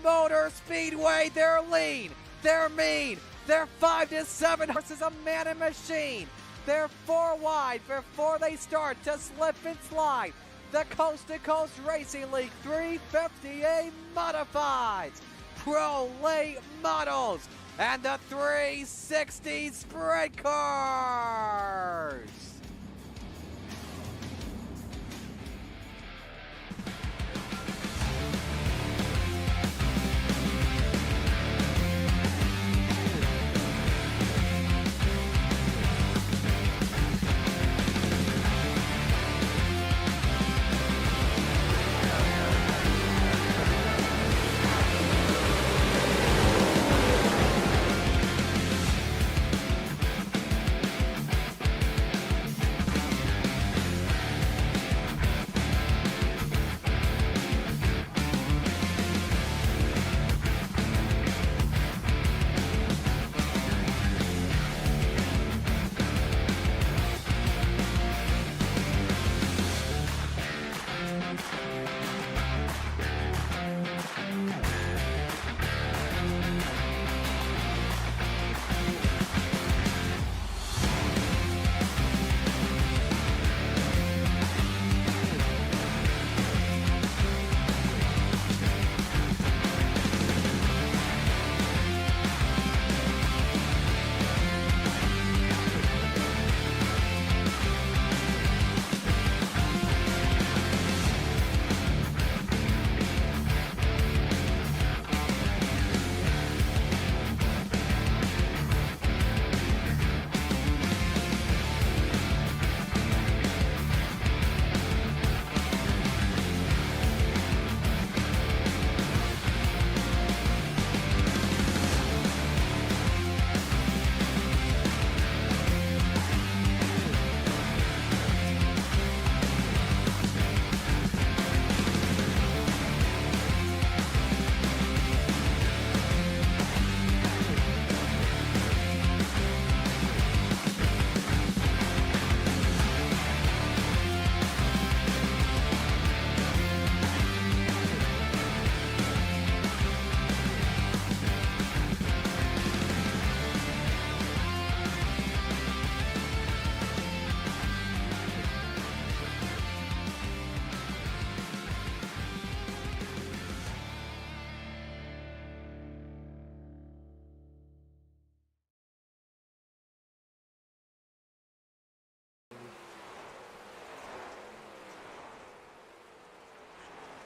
Motor Speedway. They're lean, they're mean, they're 5 to 7 horses, a man and machine. They're 4 wide before they start to slip and slide. The Coast to Coast Racing League 350A Modifieds, Pro Late Models, and the 360 Sprint Cars.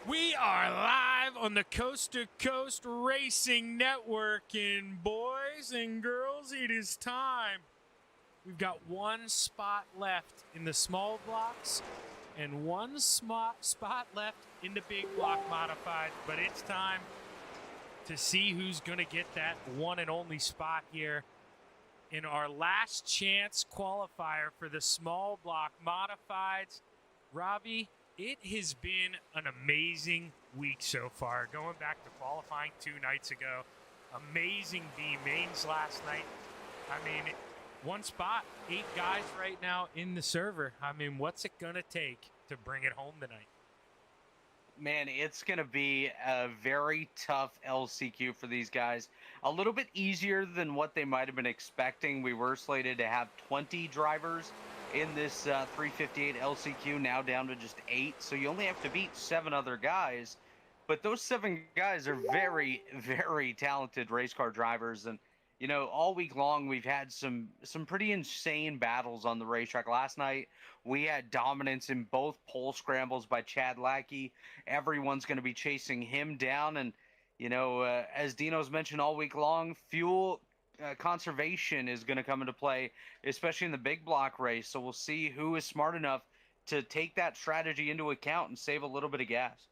We are live on the Coast to Coast Racing Network, and boys and girls, it is time. We've got one spot left in the small blocks and one spot left in the big block modified, but it's time to see who's going to get that one and only spot here in our last chance qualifier for the small block modifieds. Robbie, it has been an amazing week so far, going back to qualifying 2 nights ago. Amazing B mains last night. I mean, one spot, 8 guys right now in the server. I mean, what's it going to take to bring it home tonight? Man, it's going to be a very tough LCQ for these guys. A little bit easier than what they might have been expecting. We were slated to have 20 drivers in this 358 LCQ, now down to just 8. So you only have to beat 7 other guys. But those 7 guys are very, very talented race car drivers. And, you know, all week long we've had some pretty insane battles on the racetrack. Last night we had dominance in both pole scrambles by Chad Lackey. Everyone's going to be chasing him down. And, you know, as Dino's mentioned all week long, fuel conservation is going to come into play, especially in the big block race. So we'll see who is smart enough to take that strategy into account and save a little bit of gas.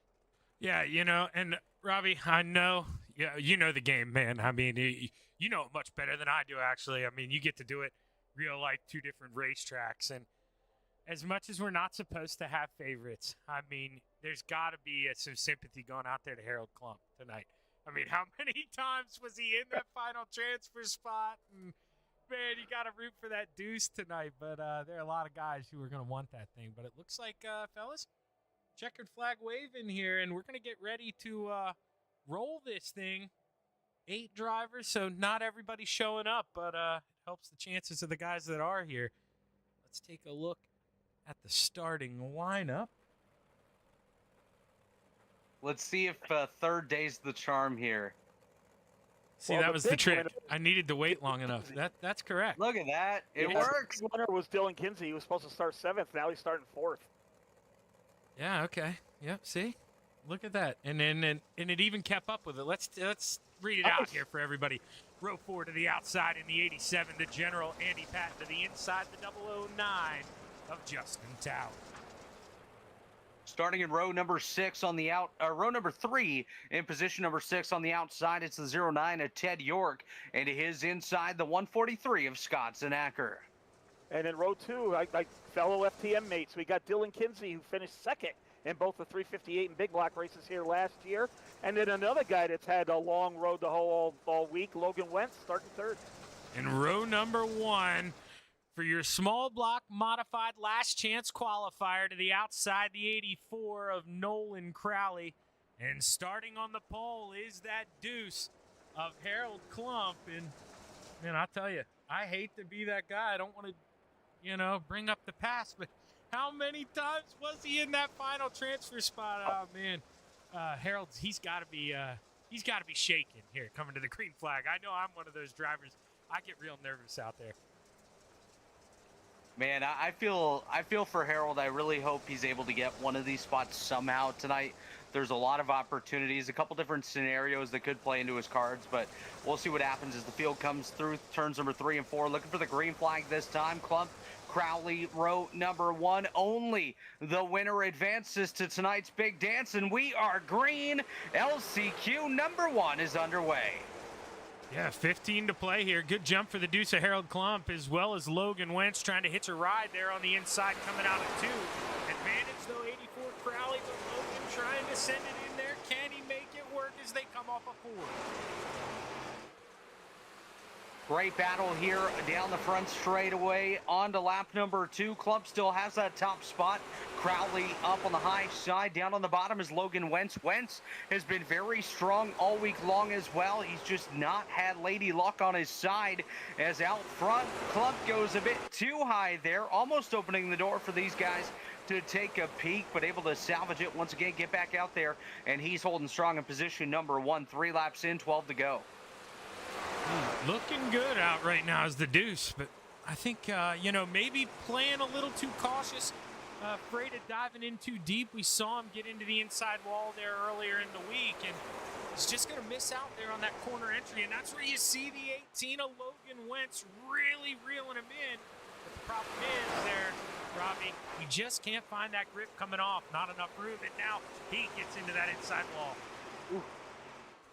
Yeah, you know, and Robbie, I know, you know the game, man. I mean, you know it much better than I do, actually. I mean, you get to do it real like 2 different racetracks. And as much as we're not supposed to have favorites, I mean, there's got to be some sympathy going out there to Harold Klump tonight. I mean, how many times was he in that final transfer spot? And, man, you got to root for that deuce tonight. But there are a lot of guys who are going to want that thing. But it looks like, fellas, checkered flag waving here, and we're going to get ready to roll this thing. 8 drivers, so not everybody's showing up, but it helps the chances of the guys that are here. Let's take a look at the starting lineup. Let's see if third day's the charm here. See, well, that was the trick. I needed to wait long enough. That's correct. Look at that. It works. The winner was Dylan Kinsey. He was supposed to start 7th. Now he's starting 4th. Yeah, okay. Yep, see? Look at that. And it even kept up with it. Let's read it out here for everybody. Row 4 to the outside in the 87, the General Andy Patton to the inside, the 009 of Justin Towers. Starting in row number 6 on the row number 3 in position number 6 on the outside, it's the 09 of Ted York, and to his inside, the 143 of Scott Zanacker. And in row 2, like fellow FTM mates, we got Dylan Kinsey, who finished 2nd in both the 358 and Big Block races here last year. And then another guy that's had a long road to hoe all week, Logan Wentz, starting 3rd. In row number 1, for your small block modified last chance qualifier to the outside, the 84 of Nolan Crowley. And starting on the pole is that deuce of Harold Klump. And, man, I'll tell you, I hate to be that guy. I don't want to, bring up the past, but how many times was he in that final transfer spot? Oh, man. Harold, he's got to be shaking here coming to the green flag. I know I'm one of those drivers. I get real nervous out there. Man, I feel for Harold. I really hope he's able to get one of these spots somehow tonight. There's a lot of opportunities, a couple different scenarios that could play into his cards, but we'll see what happens as the field comes through turns number 3 and 4. Looking for the green flag this time. Klump, Crowley, row number 1. Only the winner advances to tonight's big dance, and we are green. LCQ number 1 is underway. Yeah, 15 to play here. Good jump for the deuce of Harold Klump, as well as Logan Wentz trying to hitch a ride there on the inside, coming out at 2. Advantage, though, 84 Crowley, but Logan trying to send it in there. Can he make it work as they come off a 4? Great battle here down the front straightaway. On to lap number 2. Klump still has that top spot. Crowley up on the high side. Down on the bottom is Logan Wentz. Wentz has been very strong all week long as well. He's just not had Lady Luck on his side. As out front, Klump goes a bit too high there, almost opening the door for these guys to take a peek, but able to salvage it once again, get back out there, and he's holding strong in position number 1. 3 laps in, 12 to go. Looking good out right now is the deuce, but I think, maybe playing a little too cautious, afraid of diving in too deep. We saw him get into the inside wall there earlier in the week, and he's just going to miss out there on that corner entry, and that's where you see the 18 of Logan Wentz really reeling him in. But the problem is there, Robbie, he just can't find that grip coming off. Not enough room, and now he gets into that inside wall. Ooh.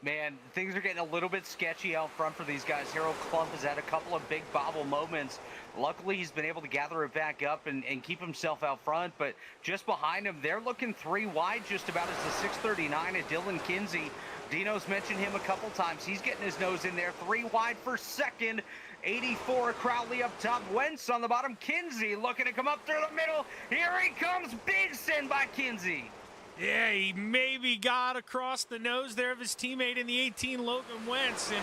Man, things are getting a little bit sketchy out front for these guys. Harold Klump has had a couple of big bobble moments. Luckily, he's been able to gather it back up and keep himself out front. But just behind him, they're looking 3 wide just about as the 639 of Dylan Kinsey. Dino's mentioned him a couple times. He's getting his nose in there. 3 wide for second. 84 Crowley up top. Wentz on the bottom. Kinsey looking to come up through the middle. Here he comes. Big send by Kinsey. Yeah, he maybe got across the nose there of his teammate in the 18, Logan Wentz, and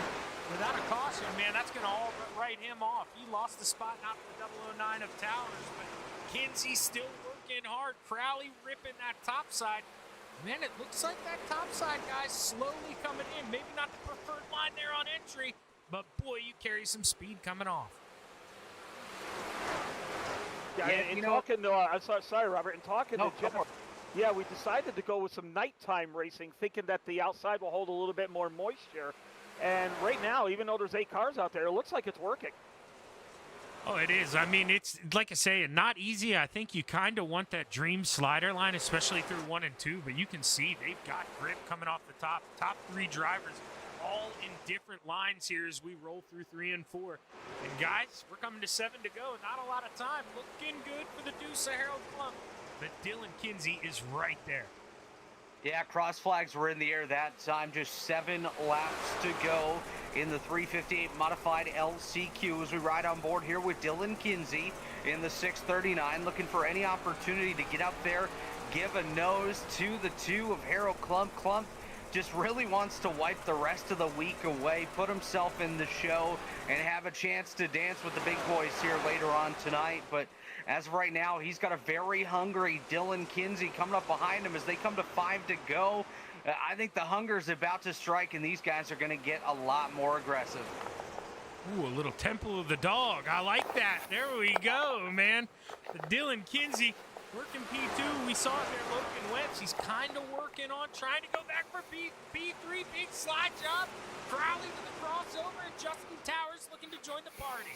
without a caution, man, that's going to all write him off. He lost the spot not for the 009 of Towers, but Kinsey still working hard. Crowley ripping that top side. Man, it looks like that top side guy's slowly coming in. Maybe not the preferred line there on entry, but boy, you carry some speed coming off. Yeah, sorry, Robert, and talking to Jennifer. Yeah, we decided to go with some nighttime racing, thinking that the outside will hold a little bit more moisture. And right now, even though there's 8 cars out there, it looks like it's working. Oh, it is. I mean, it's, like I say, not easy. I think you kind of want that dream slider line, especially through 1 and 2. But you can see they've got grip coming off the top. Top 3 drivers all in different lines here as we roll through 3 and 4. And, guys, we're coming to 7 to go. Not a lot of time. Looking good for the deuce of Harold Klump. But Dylan Kinsey is right there. Yeah, cross flags were in the air that time. Just 7 laps to go in the 358 modified LCQ as we ride on board here with Dylan Kinsey in the 639, looking for any opportunity to get up there, give a nose to the 2 of Harold Klump. Klump just really wants to wipe the rest of the week away, put himself in the show, and have a chance to dance with the big boys here later on tonight. But as of right now, he's got a very hungry Dylan Kinsey coming up behind him as they come to 5 to go. I think the hunger is about to strike, and these guys are going to get a lot more aggressive. Ooh, a little Temple of the Dog. I like that. There we go, man. The Dylan Kinsey working P2. We saw it there, Logan Wentz. He's kind of working on trying to go back for P3. Big slide job. Crowley with the crossover. And Justin Towers looking to join the party.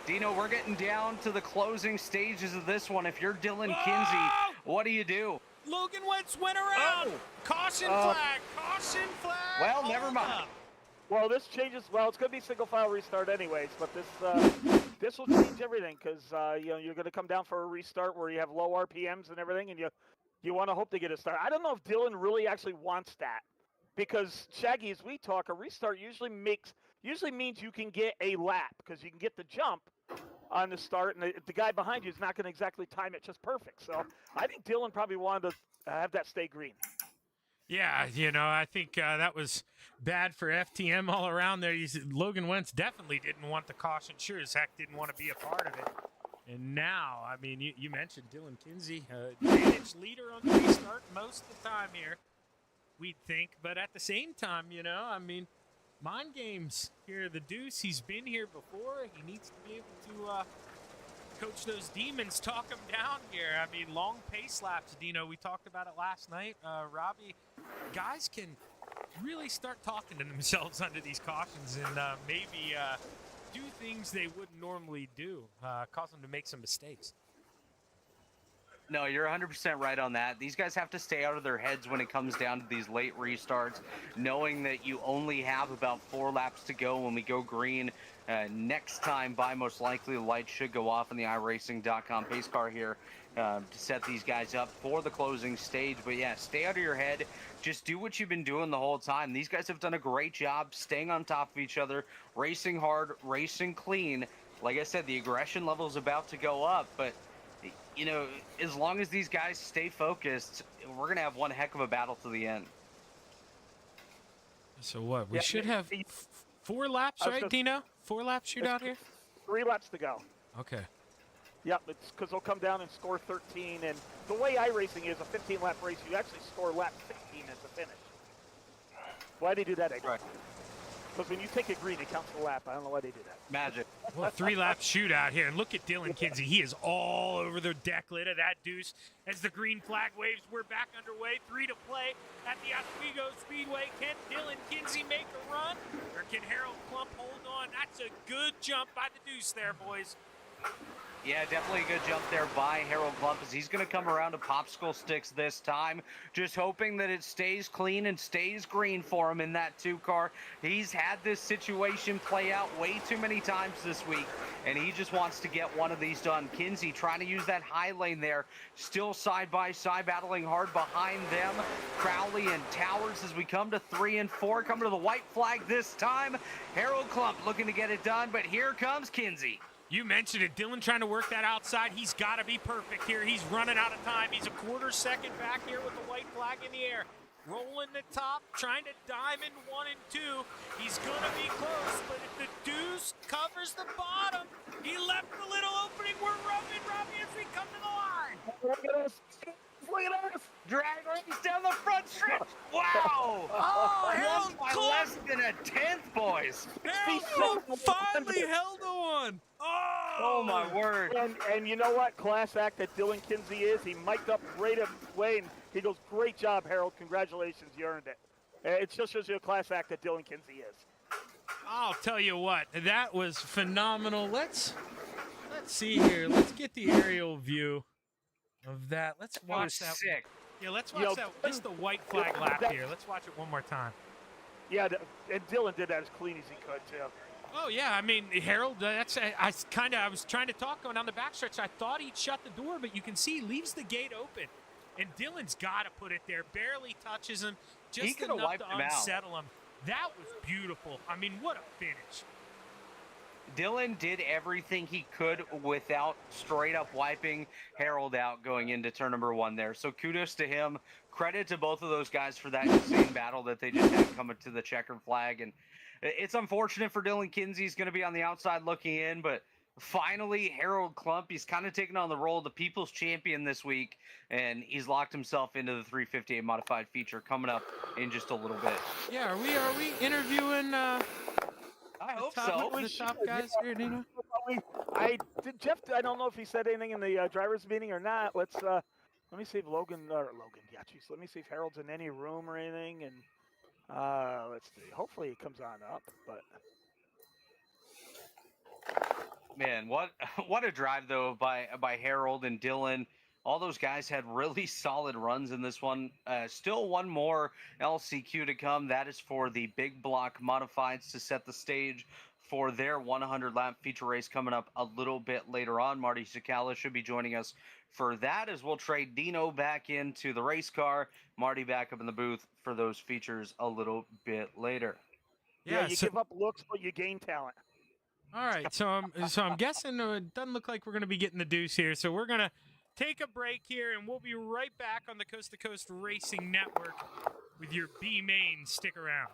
Dino, we're getting down to the closing stages of this one. If you're Dylan Kinsey, what do you do? Logan Wentz went around. Caution flag. Caution flag. Well, never mind. Up. Well, this changes. Well, it's going to be single file restart anyways, but this will change everything because you know, you're going to come down for a restart where you have low RPMs and everything, and you want to hope to get a start. I don't know if Dylan really actually wants that because Shaggy, as we talk, a restart usually means you can get a lap because you can get the jump on the start, and the guy behind you is not going to exactly time it just perfect. So I think Dylan probably wanted to have that stay green. Yeah, you know, I think that was bad for FTM all around there. Logan Wentz definitely didn't want the caution. Sure as heck didn't want to be a part of it. And now, I mean, you mentioned Dylan Kinsey, advantage leader on the restart most of the time here, we'd think. But at the same time, you know, I mean, mind games here. The Deuce, he's been here before. He needs to be able to coach those demons, talk them down here. I mean, long pace laps, Dino. We talked about it last night. Robbie, guys can really start talking to themselves under these cautions and maybe do things they wouldn't normally do, cause them to make some mistakes. No, you're 100% right on that. These guys have to stay out of their heads when it comes down to these late restarts, knowing that you only have about 4 laps to go when we go green. Next time by, most likely the lights should go off in the iRacing.com pace car here to set these guys up for the closing stage. But yeah, stay out of your head. Just do what you've been doing the whole time. These guys have done a great job staying on top of each other, racing hard, racing clean. Like I said, the aggression level is about to go up, but you know, as long as these guys stay focused, we're going to have one heck of a battle to the end. So what? We should have 4 laps, right, Dino? 4 laps shootout here? 3 laps to go. Okay. Yep, it's because they'll come down and score 13. And the way iRacing is, a 15-lap race, you actually score lap 15 at the finish. Why do they do that, Eddie? Right. Because when you take a green, it counts the lap. I don't know why they do that. Magic. Well, 3-lap shootout here. And look at Dylan Kinsey. He is all over the deck lid of that Deuce as the green flag waves. We're back underway. 3 to play at the Oswego Speedway. Can Dylan Kinsey make a run? Or can Harold Klump hold on? That's a good jump by the Deuce there, boys. Yeah, definitely a good jump there by Harold Klump as he's going to come around to popsicle sticks this time. Just hoping that it stays clean and stays green for him in that 2 car. He's had this situation play out way too many times this week, and he just wants to get one of these done. Kinsey trying to use that high lane there, still side by side, battling hard behind them. Crowley and Towers as we come to 3 and 4, coming to the white flag this time. Harold Klump looking to get it done, but here comes Kinsey. You mentioned it. Dylan trying to work that outside. He's got to be perfect here. He's running out of time. He's a quarter second back here with the white flag in the air. Rolling the top, trying to dive in 1 and 2. He's going to be close, but if the Deuce covers the bottom, he left a little opening. We're rubbing Robbie as we come to the line. Look at us. Look at us. Drag race down the front stretch. Wow. Oh, Harold by Klump. less than a 10th, boys. Harold finally held on. Oh, my word. And you know what class act that Dylan Kinsey is? He mic'd up right away, and he goes, great job, Harold. Congratulations. You earned it. It just shows you a class act that Dylan Kinsey is. I'll tell you what, that was phenomenal. Let's see here. Let's get the aerial view of that. Let's watch that. Sick. Yeah, let's watch that. This is the white flag lap here. Let's watch it one more time. Yeah, and Dylan did that as clean as he could, too. Oh yeah, I mean Harold. I was trying to talk going down the backstretch. I thought he'd shut the door, but you can see he leaves the gate open, and Dylan's got to put it there. Barely touches him, just enough to unsettle him. That was beautiful. I mean, what a finish. Dylan did everything he could without straight up wiping Harold out going into turn number 1 there. So kudos to him. Credit to both of those guys for that insane battle that they just had coming to the checkered flag. And it's unfortunate for Dylan Kinsey. He's going to be on the outside looking in, but finally Harold Klump, he's kind of taken on the role of the people's champion this week, and he's locked himself into the 358 modified feature coming up in just a little bit. Yeah, are we interviewing I hope top, so. the top guys here, Nino? I did Jeff. I don't know if he said anything in the drivers' meeting or not. Let me see if Logan. Yeah, geez. Let me see if Harold's in any room or anything. And let's see. Hopefully he comes on up. But Man, what a drive though by Harold and Dylan. All those guys had really solid runs in this one. Still one more LCQ to come. That is for the big block modifieds to set the stage for their 100 lap feature race coming up a little bit later on. Marty Sakala should be joining us for that, as we'll trade Dino back into the race car. Marty back up in the booth for those features a little bit later. yeah, you give up looks, but you gain talent. All right, so I'm guessing it doesn't look like we're going to be getting the deuce here. So we're going to take a break here, and we'll be right back on the Coast to Coast Racing Network with your B main. Stick around.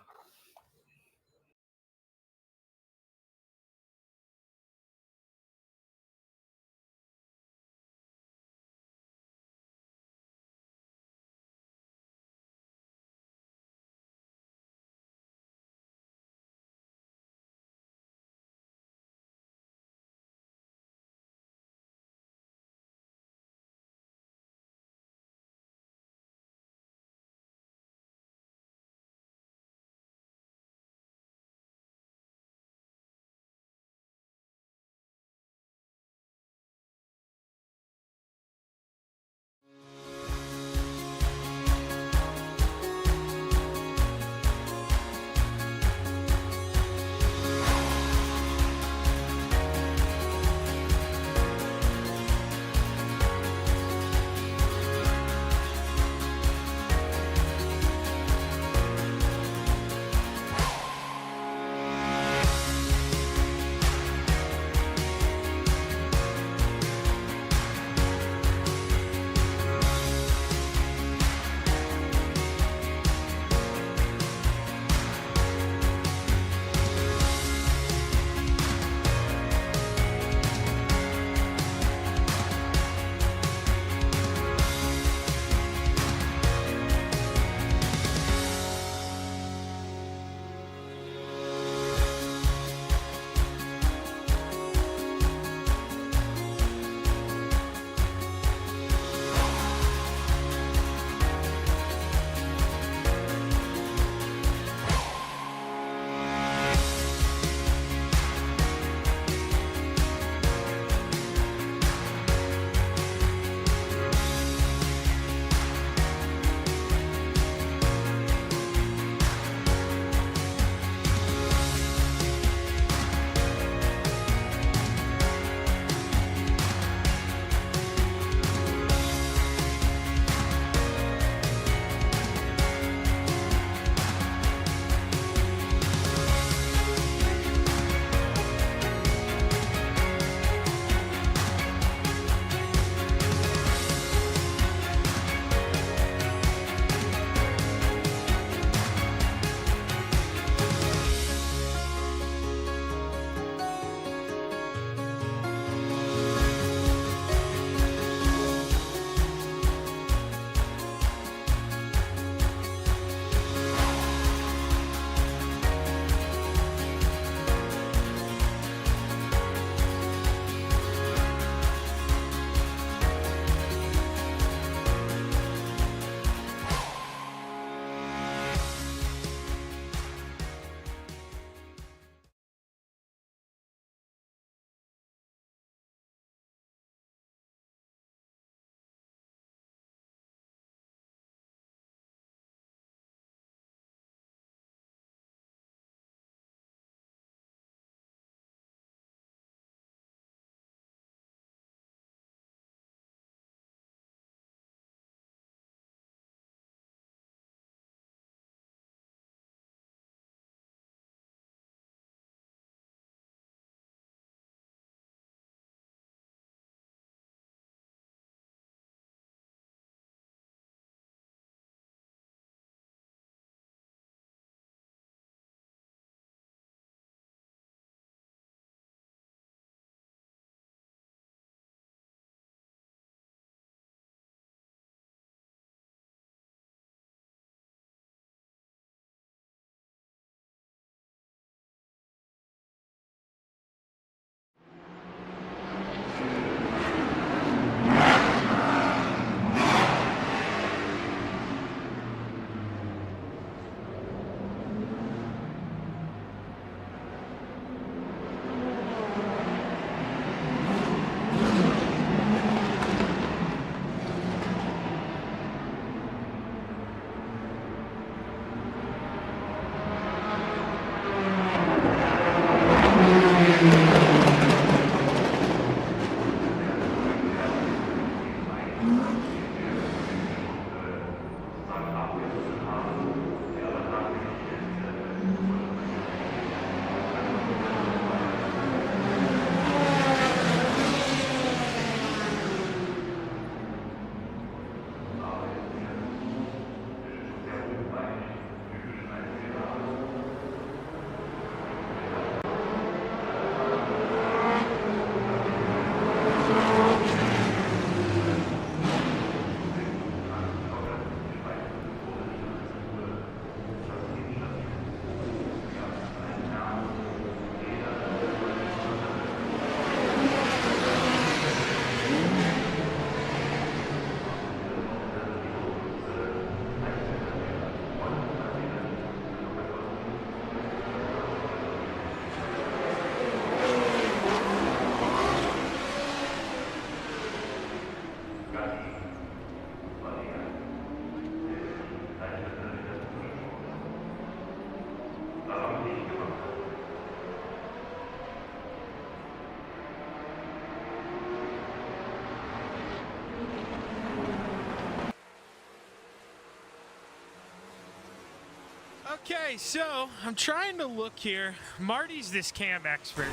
Okay, so I'm trying to look here. Marty's this cam expert.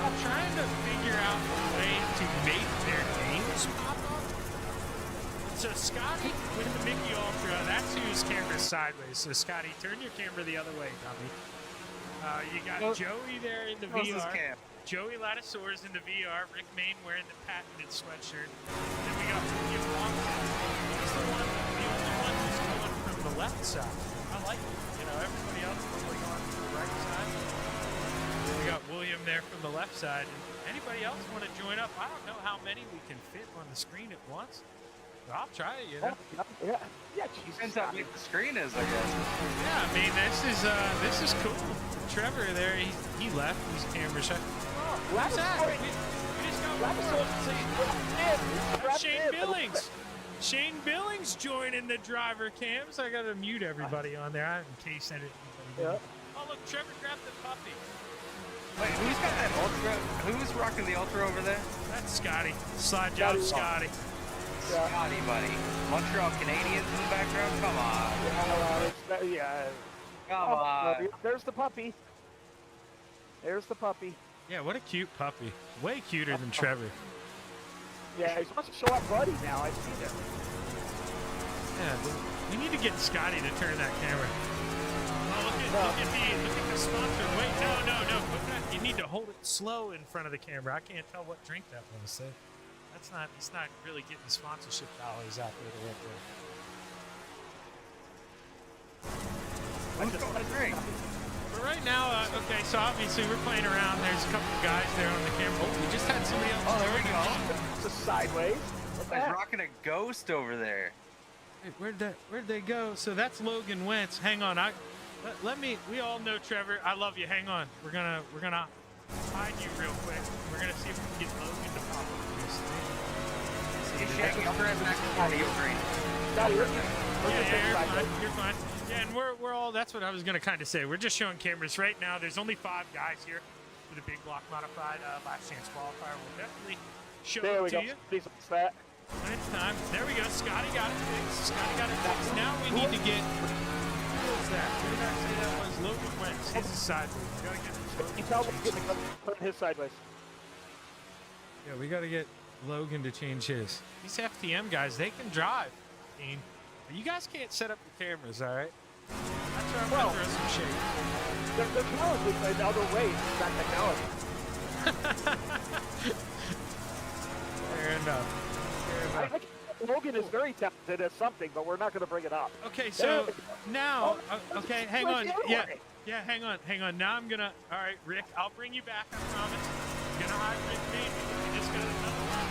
I'm trying to figure out a way to make their names pop up. So Scotty with the Mickey Ultra, that's whose camera's sideways. So Scotty, turn your camera the other way, dummy. You got Joey there in the VR. Joey Latisaurus in the VR. Rick Main wearing the patented sweatshirt. Then we got William Longton. He's the only one who's going from the left side. I like it. You know, everybody else is going on to the right side. We got William there from the left side. And anybody else want to join up? I don't know how many we can fit on the screen at once. But I'll try it, you know. Yeah, Depends how big the screen is, I guess. Yeah, I mean, this is cool. Trevor there, he left. He's camera shy. What's that? We just got Shane Billings. Shane Billings joining the driver cams. I gotta mute everybody on there in case anybody. Yeah. Oh look, Trevor grabbed the puppy. Wait, who's got that Ultra? Who's rocking the Ultra over there? That's Scotty. Slide job, Scotty. Scotty, buddy. Montreal Canadiens in the background? Come on. Come on. There's the puppy. There's the puppy. Yeah, what a cute puppy. Way cuter than Trevor. Yeah, he's supposed to show up buddy now. I've seen it. Yeah, we need to get Scotty to turn that camera. Oh, look at the sponsor. Wait, no. You need to hold it slow in front of the camera. I can't tell what drink that was. So it's not really getting the sponsorship dollars out there the right way. Who's going to drink? But right now, okay, so obviously we're playing around. There's a couple of guys there on the camera. Oh, we just had somebody else. Oh, there we go. It's a sideways. He's rocking a Ghost over there. Hey, where'd they go? So that's Logan Wentz. Hang on, let me. We all know Trevor. I love you. Hang on. We're gonna hide you real quick. We're gonna see if we can get Logan to pop up this thing. Shaggy, I'll grab back the party over You're fine. Yeah, and we're all. That's what I was gonna kind of say. We're just showing cameras right now. There's only 5 guys here for the big block modified last chance qualifier. We'll definitely show it to you. When it's time. There we go. Scotty got it fixed. Now we need to get. Who was that? Who did I say that was? Logan Wentz. His is sideways. We gotta get You tell him to put his sideways. Yeah, we gotta get Logan to change his. These FTM guys, they can drive. You guys can't set up your cameras, all right? That's where I'm gonna throw some shade. They're talented in other ways. It's not technology. Fair enough. Logan is very talented at something, but we're not going to bring it up. Okay, so now, okay, hang on. Yeah, hang on. Now I'm gonna. All right, Rick, I'll bring you back. I promise. I'm gonna hide Rick Main. We just got another one.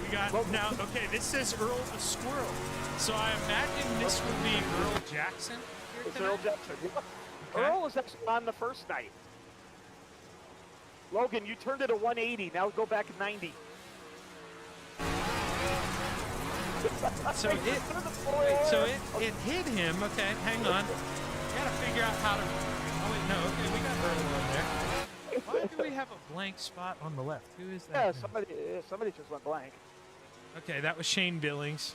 We got now. Okay, this says Earl the Squirrel. So I imagine this would be Earl Jackson. It's Earl Jackson. Okay. Earl was actually on the first night. Logan, you turned it a 180. Now go back 90. So it hit him. Okay, hang on. Gotta figure out how to. Oh wait, no. Okay, we got Earl on there. Why do we have a blank spot on the left? Who is that? Yeah, somebody just went blank. Okay, that was Shane Billings.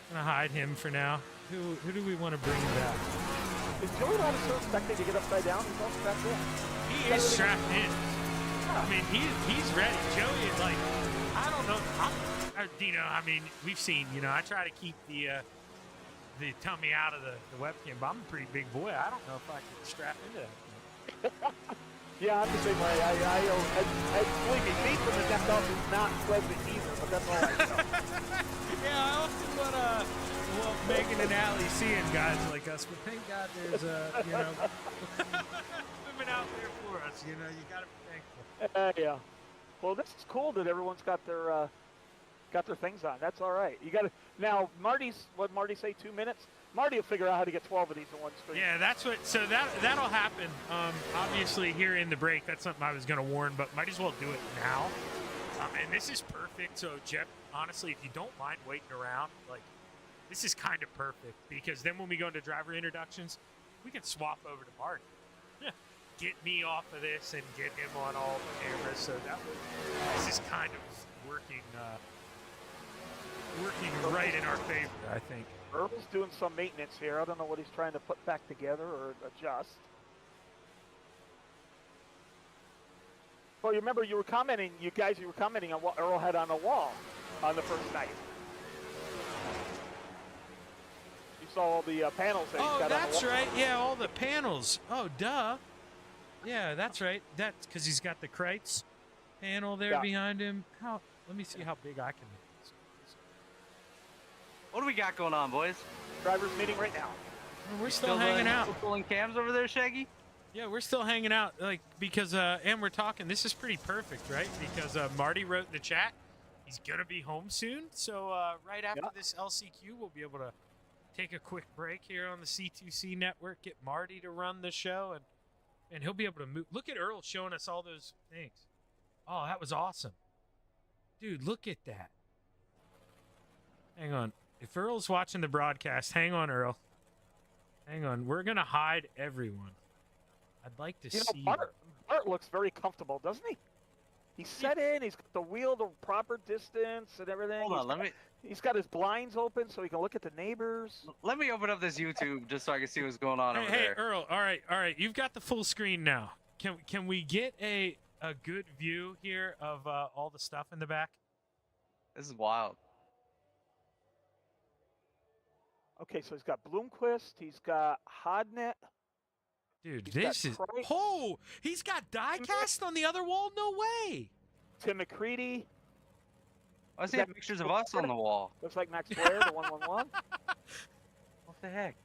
I'm gonna hide him for now. Who do we want to bring back? Is Joey Latisaurus expecting to get upside down? He's all strapped in. He is strapped in. I mean, he's ready. Joey is like, I don't know. Dino, I mean, we've seen, I try to keep the tummy out of the webcam, but I'm a pretty big boy. I don't know if I can strap into that. Yeah, I'm the same way. I believe me, me from the neck up is not pleasant either, but that's all I know. Yeah, I often what Megan and Allie seeing guys like us, but thank God there's women out there for us. You gotta be thankful. Yeah. Well, this is cool that everyone's got their things on. That's all right. You got to now. What Marty say? 2 minutes. Marty will figure out how to get 12 of these in one screen. Yeah, that's what. So that'll happen. Obviously, here in the break, that's something I was going to warn, but might as well do it now. And this is perfect. So, Jeff, honestly, if you don't mind waiting around, this is kind of perfect because then when we go into driver introductions, we can swap over to Marty. Get me off of this and get him on all the cameras. So this is kind of working. working right in our favor, I think. Earl's doing some maintenance here. I don't know what he's trying to put back together or adjust. Well, you remember you were commenting on what Earl had on the wall on the first night. You saw all the panels that he's got on the wall. That's right. Yeah, all the panels. Oh, duh. Yeah, that's right. That's because he's got the Kreitz panel there behind him. Let me see how big I can make this. What do we got going on, boys? Drivers meeting right now. We're still hanging out. Pulling cams over there, Shaggy? Yeah, we're still hanging out, because and we're talking. This is pretty perfect, right? Because Marty wrote in the chat he's gonna be home soon. So right after this LCQ, we'll be able to take a quick break here on the C2C network, get Marty to run the show, and he'll be able to move. Look at Earl showing us all those things. Oh, that was awesome, dude. Look at that. Hang on. If Earl's watching the broadcast, hang on, Earl. Hang on. We're gonna hide everyone. I'd like to see. Bart looks very comfortable, doesn't he? He's set in. He's got the wheel the proper distance and everything. Hold on, He's got his blinds open so he can look at the neighbors. Let me open up this YouTube just so I can see what's going on over there. Hey, Earl. All right. You've got the full screen now. Can we get a good view here of all the stuff in the back? This is wild. Okay, so he's got Bloomquist. He's got Hodnet. Dude, this is... Oh, he's got die-cast on the other wall? No way! Tim McCready. I see pictures of us on the wall. Looks like Max Blair, the 111. What the heck?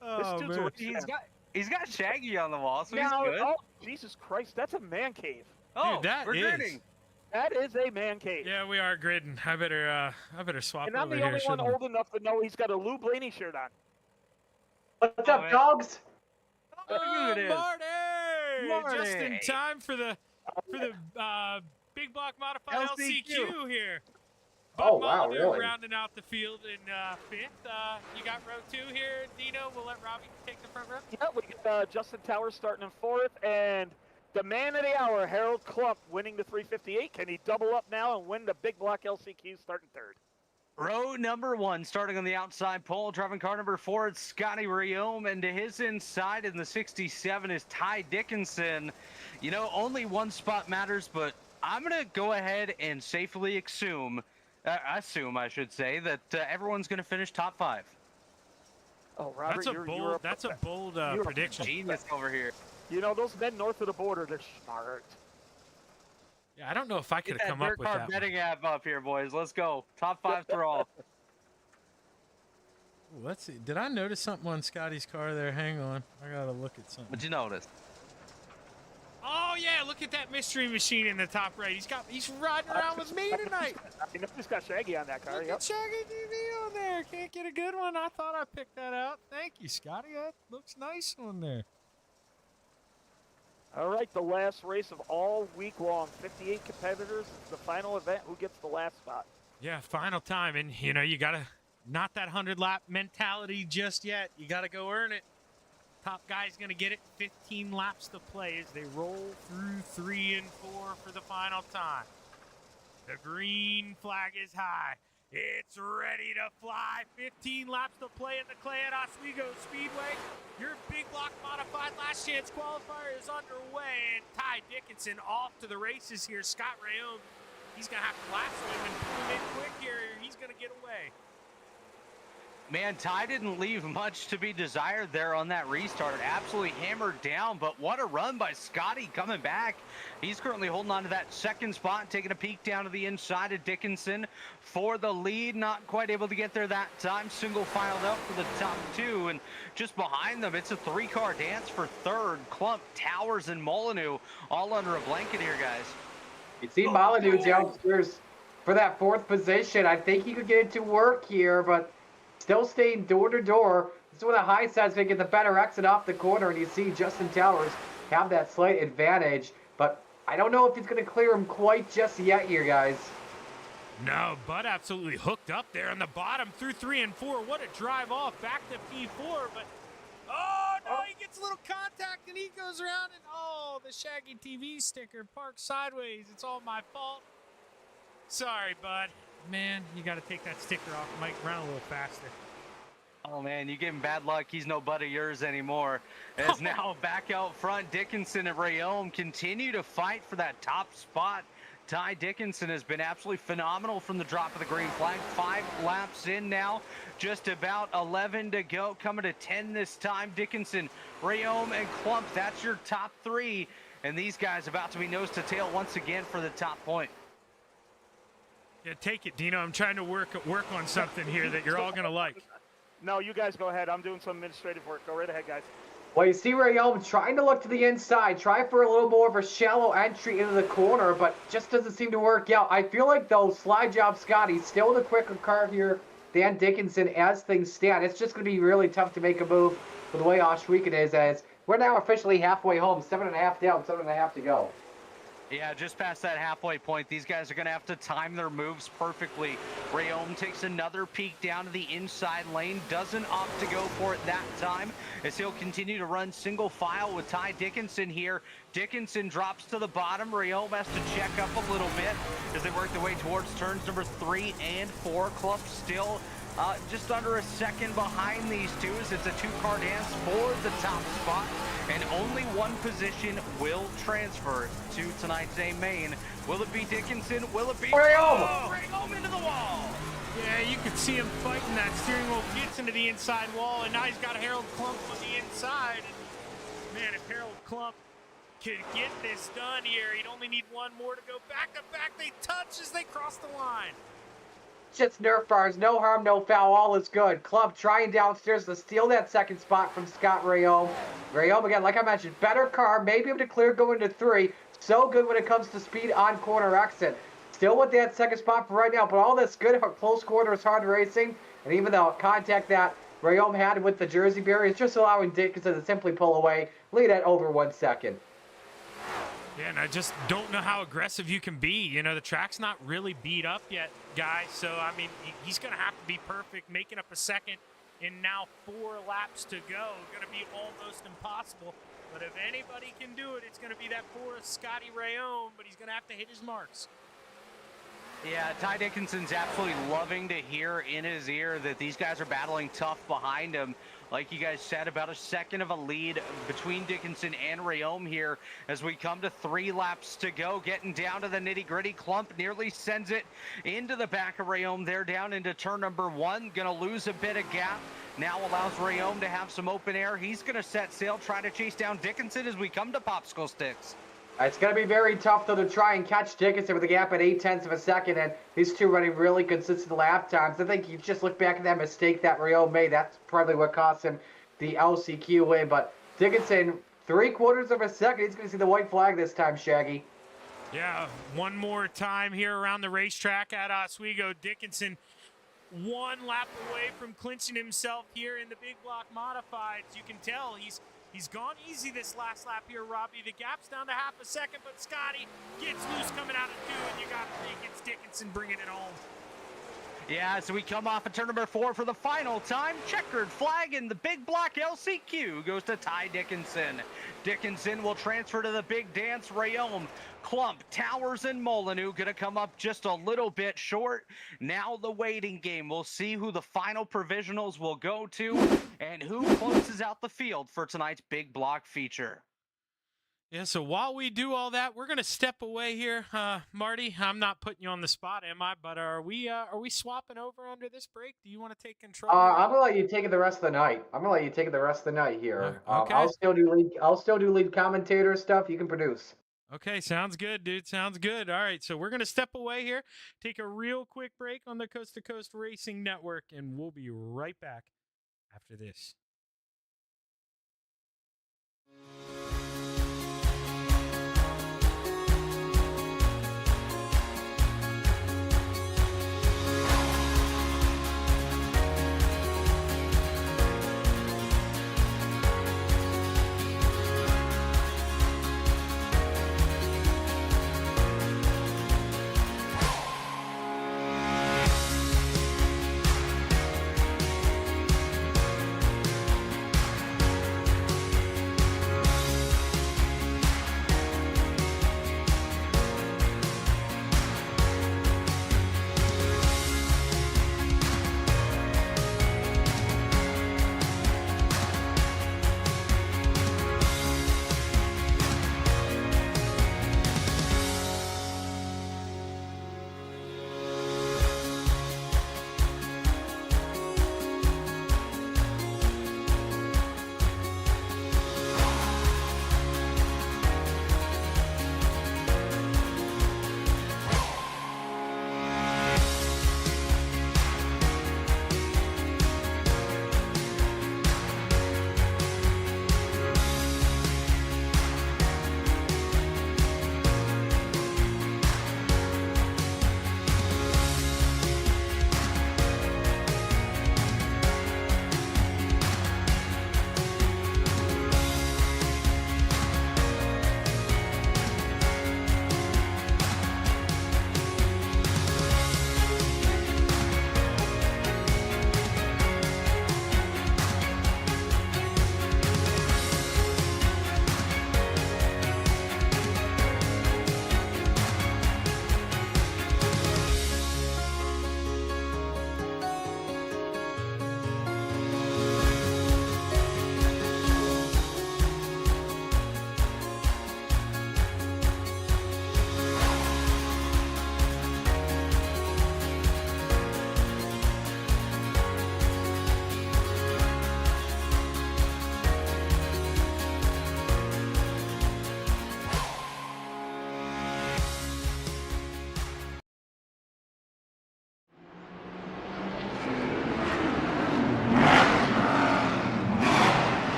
Oh, man. He's got Shaggy on the wall, so he's good. Oh, Jesus Christ, that's a man cave. Oh, dude, we're gridding. That is a man cave. Yeah, we are gridding. I better swap over here. And I'm the only one old enough to know he's got a Lou Blaney shirt on. What's up, dogs? Marty! Just in time for the big block modified LCQ here. Oh, wow, really? Rounding out the field in fifth. You got row 2 here, Dino. We'll let Robbie take the front row. Yeah, we got Justin Towers starting in fourth, and the man of the hour, Harold Klump, winning the 358. Can he double up now and win the big block LCQ starting third? Row number 1, starting on the outside pole, driving car number 4, it's Scotty Riome, and to his inside in the 67 is Ty Dickinson. You know, only one spot matters, but I'm going to go ahead and safely assume, I should say, that everyone's going to finish top 5. Oh, Robert, that's a bold prediction. Genius over here. You know, those men north of the border, they're smart. Yeah, I don't know if I could have come up with that. Betting app up here, boys. Let's go. Top 5 through all. Ooh, let's see. Did I notice something on Scotty's car there? Hang on. I got to look at something. What'd you notice? Oh, yeah. Look at that mystery machine in the top right. He's riding around with me tonight. You know, he's got Shaggy on that car. Look at ShaggyTV on there. Can't get a good one. I thought I picked that out. Thank you, Scotty. That looks nice on there. All right, the last race of all week long. 58 competitors. The final event. Who gets the last spot? Yeah, final time. And, you know, you got to not that 100-lap mentality just yet. You got to go earn it. Top guy's going to get it. 15 laps to play as they roll through 3 and 4 for the final time. The green flag is high. It's ready to fly. 15 laps to play in the clay at Oswego Speedway. Your big block modified last chance qualifier is underway, and Ty Dickinson off to the races here. Scott Riome, he's going to have to lasso him and pull him in quick here. He's going to get away. Man, Ty didn't leave much to be desired there on that restart. Absolutely hammered down, but what a run by Scotty coming back. He's currently holding on to that second spot, taking a peek down to the inside of Dickinson for the lead. Not quite able to get there that time. Single filed up for the top 2, and just behind them, it's a 3-car dance for third. Klump, Towers, and Molyneux all under a blanket here, guys. You see Molyneux downstairs for that 4th position. I think he could get it to work here, but still staying door to door. This is where the high side's going to get the better exit off the corner, and you see Justin Towers have that slight advantage. But I don't know if he's going to clear him quite just yet here, guys. No, Bud absolutely hooked up there on the bottom through 3 and 4. What a drive off back to P4. But, oh, no, he gets a little contact, and he goes around, and, oh, the ShaggyTV sticker parked sideways. It's all my fault. Sorry, Bud. Man, you got to take that sticker off. Might run a little faster. Oh man, you give him bad luck. He's no bud of yours anymore. As now back out front, Dickinson and Rayome continue to fight for that top spot. Ty Dickinson has been absolutely phenomenal from the drop of the green flag. 5 laps in now, just about 11 to go. Coming to 10 this time. Dickinson, Rayome, and Klump, that's your top 3. And these guys about to be nose to tail once again for the top point. Yeah, take it, Dino. I'm trying to work on something here that you're all going to like. No, you guys go ahead. I'm doing some administrative work. Go right ahead, guys. Well, you see Rayome trying to look to the inside, try for a little more of a shallow entry into the corner, but just doesn't seem to work out. I feel like, though, slide job Scotty, still the quicker car here than Dickinson as things stand. It's just going to be really tough to make a move for the way Oswego is, as we're now officially halfway home, 7.5 down, 7.5 to go. Yeah, just past that halfway point, these guys are going to have to time their moves perfectly. Rayome takes another peek down to the inside lane, doesn't opt to go for it that time, as he'll continue to run single file with Ty Dickinson here. Dickinson drops to the bottom. Rayome has to check up a little bit as they work their way towards turns number 3 and 4. Club still just under a second behind these two, as it's a 2-car dance for the top spot, and only one position will transfer to tonight's A main. Will it be Dickinson? Will it be Rayome into the wall? Yeah, you could see him fighting that steering wheel, gets into the inside wall, and now he's got Harold Klump on the inside. And man, if Harold Klump could get this done here, he'd only need one more to go. Back to back, they touch as they cross the line. Just Nerf bars, no harm, no foul, all is good. Club trying downstairs to steal that second spot from Scott Rayome. Rayome, again, like I mentioned, better car, may be able to clear going to 3. So good when it comes to speed on corner exit. Still with that second spot for right now, but all this good for close quarters, hard racing, and even the contact that Rayome had with the Jersey barrier is just allowing Dickinson to simply pull away, lead at over 1 second. Yeah, and I just don't know how aggressive you can be. You know, the track's not really beat up yet, guys. So, I mean, he's going to have to be perfect, making up a second in now 4 laps to go. Going to be almost impossible. But if anybody can do it, it's going to be that poor Scotty Rayome, but he's going to have to hit his marks. Yeah, Ty Dickinson's absolutely loving to hear in his ear that these guys are battling tough behind him. Like you guys said, about a second of a lead between Dickinson and Rayome here as we come to 3 laps to go. Getting down to the nitty-gritty. Klump nearly sends it into the back of Rayome. They're down into turn number 1. Gonna lose a bit of gap. Now allows Rayome to have some open air. He's gonna set sail, try to chase down Dickinson as we come to popsicle sticks. It's going to be very tough, though, to try and catch Dickinson with a gap at 0.8 of a second, and these two running really consistent lap times. I think you just look back at that mistake that Rayome made. That's probably what cost him the LCQ win. But Dickinson, 3/4 of a second. He's going to see the white flag this time, Shaggy. Yeah, one more time here around the racetrack at Oswego. Dickinson 1 lap away from clinching himself here in the big block modifieds. You can tell he's gone easy this last lap here, Robbie. The gap's down to half a second, but Scotty gets loose coming out of 2, and you got to think it's Dickinson bringing it home. Yeah, so we come off of turn number 4 for the final time. Checkered flag in the big block LCQ goes to Ty Dickinson. Dickinson will transfer to the big dance. Rayome, Klump, Towers, and Molyneux going to come up just a little bit short. Now the waiting game. We'll see who the final provisionals will go to and who closes out the field for tonight's big block feature. Yeah, so while we do all that, we're going to step away here. Marty, I'm not putting you on the spot, am I? But are we swapping over under this break? Do you want to take control? I'm gonna let you take it the rest of the night. Here. Okay. I'll still do lead commentator stuff. You can produce. Okay, sounds good, dude. Sounds good. All right, so we're going to step away here, take a real quick break on the Coast to Coast Racing Network, and we'll be right back after this.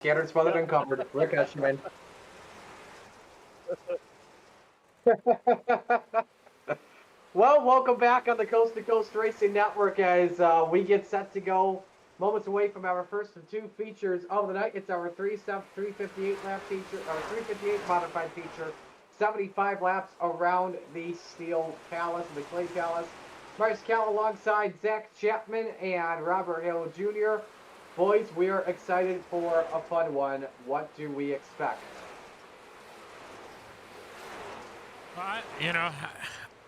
Scattered, smothered, and covered. Rick Eschman. Well, welcome back on the Coast to Coast Racing Network as we get set to go moments away from our first of two features of the night. It's our 358 lap feature, our 358 modified feature, 75 laps around the Steel Palace, the Clay Palace. Bryce Cal alongside Zach Chapman and Robert Hill Jr. Boys, we are excited for a fun one. What do we expect?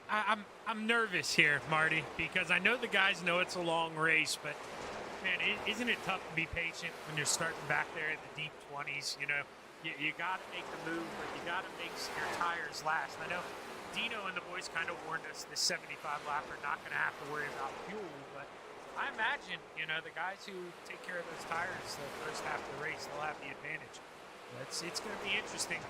I'm nervous here, Marty, because I know the guys know it's a long race, but man, isn't it tough to be patient when you're starting back there in the deep 20s? You know, you got to make the move, but you got to make your tires last. I know Dino and the boys kind of warned us this 75 lapper not going to have to worry about fuel, but I imagine, you know, the guys who take care of those tires the first half of the race, they'll have the advantage. It's going to be interesting.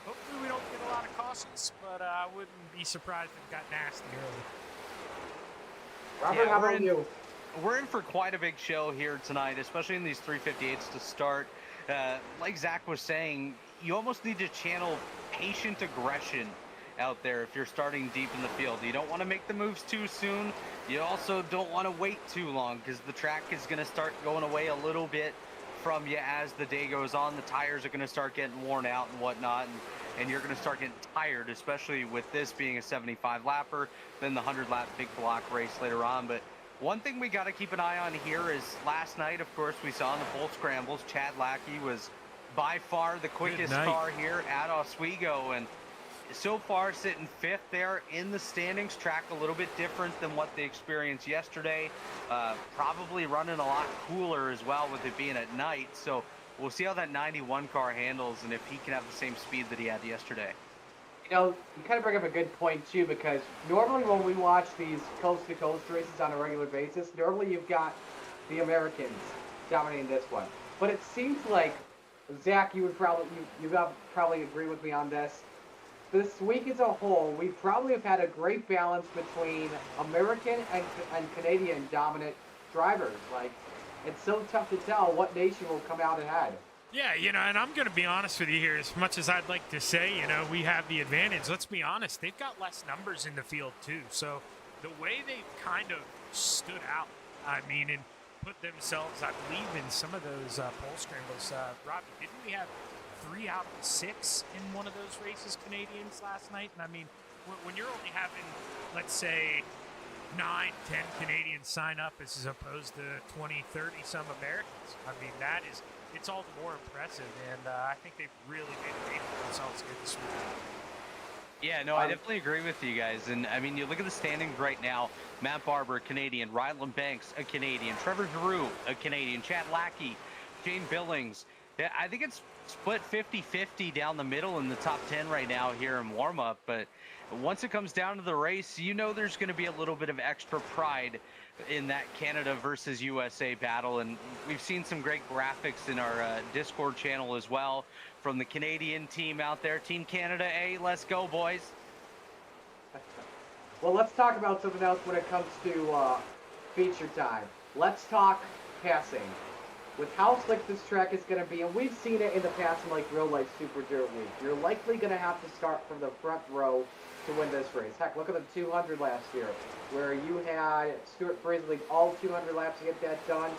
Hopefully we don't get a lot of cautions, but I wouldn't be surprised if it got nasty early. Robert, how about you? We're in for quite a big show here tonight, especially in these 358s to start. Like Zach was saying, you almost need to channel patient aggression out there if you're starting deep in the field. You don't want to make the moves too soon. You also don't want to wait too long because the track is going to start going away a little bit from you as the day goes on. The tires are going to start getting worn out and whatnot, and you're going to start getting tired, especially with this being a 75 lapper, then the 100 lap big block race later on. But one thing we got to keep an eye on here is last night, of course, we saw in the full scrambles, Chad Lackey was by far the quickest car here at Oswego, and so far sitting fifth there in the standings. Track a little bit different than what they experienced yesterday, probably running a lot cooler as well with it being at night. So we'll see how that 91 car handles and if he can have the same speed that he had yesterday. You know, you kind of bring up a good point too, because normally when we watch these coast to coast races on a regular basis, normally you've got the Americans dominating this one, but it seems like, Zach, you would probably agree with me on this. This week as a whole, we probably have had a great balance between American and Canadian dominant drivers. Like, it's so tough to tell what nation will come out ahead. Yeah, you know, and I'm going to be honest with you here. As much as I'd like to say, you know, we have the advantage, let's be honest, they've got less numbers in the field too. So the way they've kind of stood out I mean, and put themselves, I believe, in some of those pole scrambles. Robbie, didn't we have 3 out of 6 in one of those races, Canadians, last night? And I mean, when you're only having, let's say, 9, 10 Canadians sign up as opposed to 20, 30 some Americans, I mean, it's all the more impressive, and I think they've really made a name for themselves here this week. Yeah, no, I definitely agree with you guys. And I mean, you look at the standings right now. Matt Barber, a Canadian. Ryland Banks, a Canadian. Trevor Giroux, a Canadian. Chad Lackey, Jane Billings. Yeah, I think it's split 50-50 down the middle in the top 10 right now here in warm-up. But once it comes down to the race, you know there's going to be a little bit of extra pride in that Canada versus USA battle. And we've seen some great graphics in our Discord channel as well from the Canadian team out there. Team Canada A, let's go, boys. Well, let's talk about something else when it comes to feature time. Let's talk passing. With how slick this track is going to be, and we've seen it in the past in like real life Super Dirt Week, you're likely going to have to start from the front row to win this race. Heck, look at the 200 last year, where you had Stuart Fraser lead all 200 laps to get that done.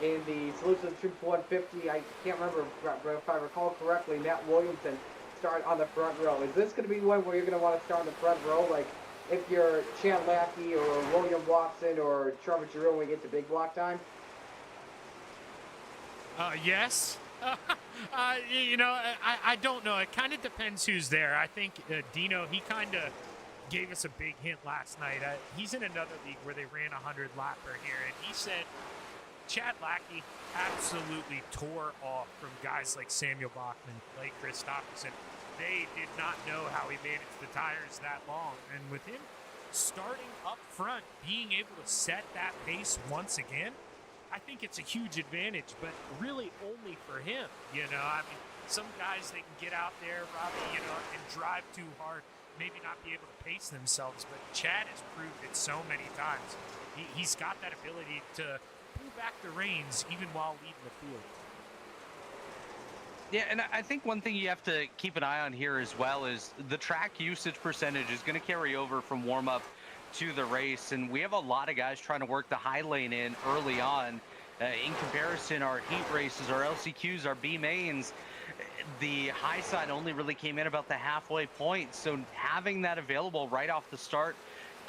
In the Solution of Troops 150, I can't remember if I recall correctly, Matt Williamson started on the front row. Is this going to be one where you're going to want to start on the front row? Like if you're Chad Lackey or William Watson or Trevor Giroux when we get to big block time? Yes. You know, I don't know. It kind of depends who's there. I think Dino, he kind of gave us a big hint last night. He's in another league where they ran a 100-lapper here, and he said Chad Lackey absolutely tore off from guys like Samuel Bachman, Blake Christopherson. They did not know how he managed the tires that long. And with him starting up front, being able to set that pace once again, I think it's a huge advantage, but really only for him. You know, I mean, some guys, they can get out there, Robbie, you know, and drive too hard, maybe not be able to pace themselves, but Chad has proved it so many times. He's got that ability to pull back the reins even while leading the field. Yeah, and I think one thing you have to keep an eye on here as well is the track usage percentage is going to carry over from warm-up to the race, and we have a lot of guys trying to work the high lane in early on. In comparison, our heat races, our LCQs, our B mains, the high side only really came in about the halfway point, so having that available right off the start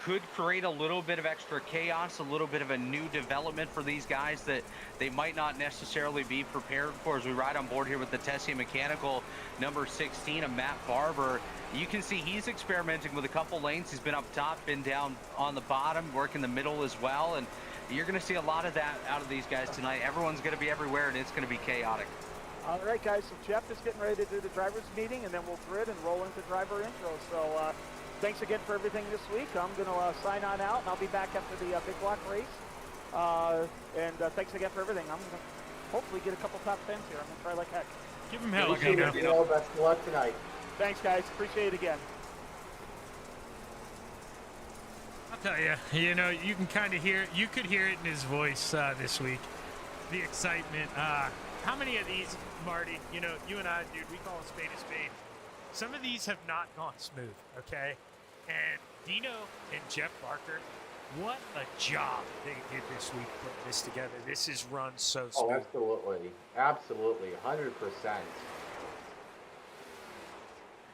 could create a little bit of extra chaos, a little bit of a new development for these guys that they might not necessarily be prepared for. As we ride on board here with the Tessia Mechanical number 16 of Matt Barber, you can see he's experimenting with a couple lanes. He's been up top, been down on the bottom, working the middle as well, and you're going to see a lot of that out of these guys tonight. Everyone's going to be everywhere, and it's going to be chaotic. All right, guys, so Jeff is getting ready to do the driver's meeting, and then we'll grid and roll into driver intro. So thanks again for everything this week. I'm going to sign on out, and I'll be back after the big block race. Thanks again for everything. I'm going to hopefully get a couple top 10s here. I'm going to try like heck. Give him hell, Dino. Best of luck tonight. Thanks, guys. Appreciate it again. I'll tell you, you know, you can kind of hear, you could hear it in his voice this week, the excitement. How many of these, Marty, you know, you and I, dude, we call a spade a spade. Some of these have not gone smooth, okay? And Dino and Jeff Barker, what a job they did this week putting this together. This is run so smooth. Oh, absolutely. Absolutely. 100%.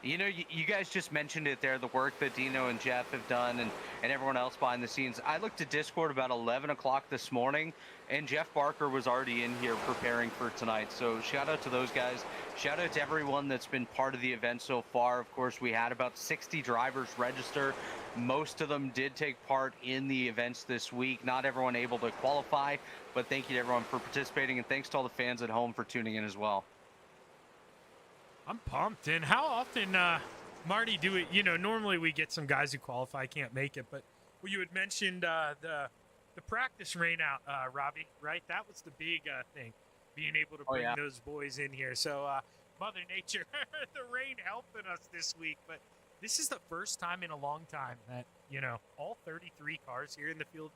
You know, you guys just mentioned it there, the work that Dino and Jeff have done and everyone else behind the scenes. I looked at Discord about 11 o'clock this morning, and Jeff Barker was already in here preparing for tonight. So shout out to those guys. Shout out to everyone that's been part of the event so far. Of course, we had about 60 drivers register. Most of them did take part in the events this week. Not everyone able to qualify, but thank you to everyone for participating, and thanks to all the fans at home for tuning in as well. I'm pumped. And how often, Marty, do it? You know, normally we get some guys who qualify, can't make it, but you had mentioned the practice rain out, Robbie, right? That was the big thing, being able to bring those boys in here. So Mother Nature, the rain helping us this week, but this is the first time in a long time that, you know, all 33 cars here in the field,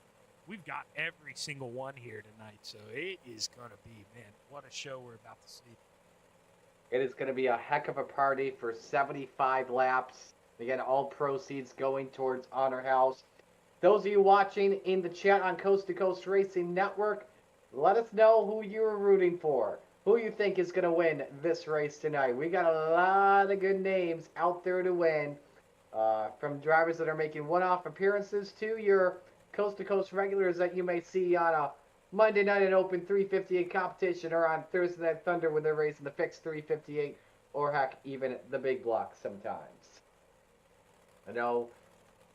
we've got every single one here tonight. So it is going to be, man, what a show we're about to see. It is going to be a heck of a party for 75 laps. Again, all proceeds going towards Honor House. those of you watching in the chat on Coast to Coast Racing Network, let us know who you're rooting for. Who you think is going to win this race tonight. We got a lot of good names out there to win. From drivers that are making one-off appearances to your coast-to-coast regulars that you may see on a Monday night at Open 358 competition or on Thursday Night Thunder when they're racing the fixed 358 or heck, even the big block sometimes. I know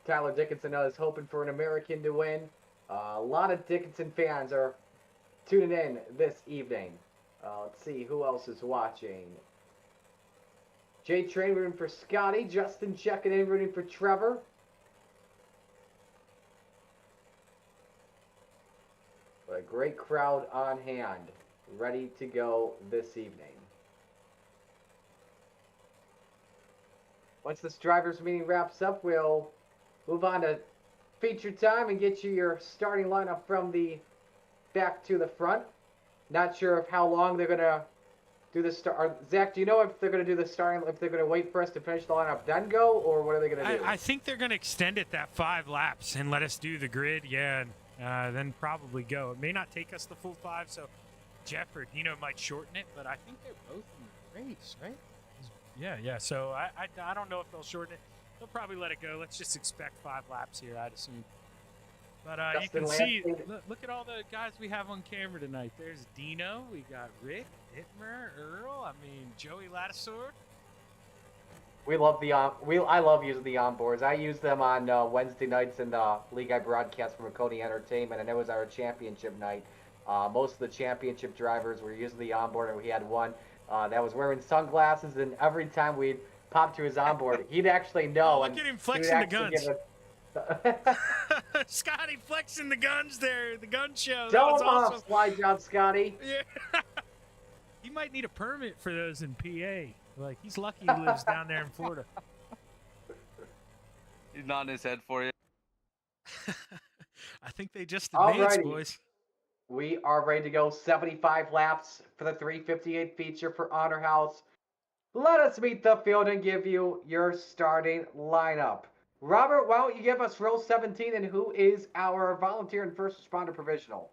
Tyler Dickinson is hoping for an American to win. A lot of Dickinson fans are tuning in this evening. Let's see who else is watching. Jay Train rooting for Scotty. Justin checking in rooting for Trevor. What a great crowd on hand. Ready to go this evening. Once this drivers meeting wraps up, we'll move on to feature time and get you your starting lineup from the back to the front. Not sure of how long they're going to do the start. Zach, do you know if they're going to do the starting, if they're going to wait for us to finish the lineup, then go, or what are they going to do? I think they're going to extend it that 5 laps and let us do the grid, yeah, and then probably go. It may not take us the full 5, so Jeff or Dino might shorten it, but I think they're both in the race, right? Yeah, so I don't know if they'll shorten it. They'll probably let it go. Let's just expect 5 laps here, I'd assume. But you can see, look at all the guys we have on camera tonight. There's Dino, we got Rick, Itmer, Earl, I mean, Joey Lattisaur. We love I love using the onboards. I use them on Wednesday nights in the league I broadcast from Cody Entertainment, and it was our championship night. Most of the championship drivers were using the onboard, and we had one that was wearing sunglasses, and every time we'd pop to his onboard, he'd actually know. Oh, look at him flexing the guns. Scotty flexing the guns there, the gun show. Don't awesome. slide job, Scotty. Yeah. He might need a permit for those in PA. Like, he's lucky he lives down there in Florida. He's nodding his head for you. I think they just advanced, Alrighty. boys. We are ready to go 75 laps for the 358 feature for Honor House. Let us meet the field and give you your starting lineup. Robert, why don't you give us row 17 and who is our volunteer and first responder provisional?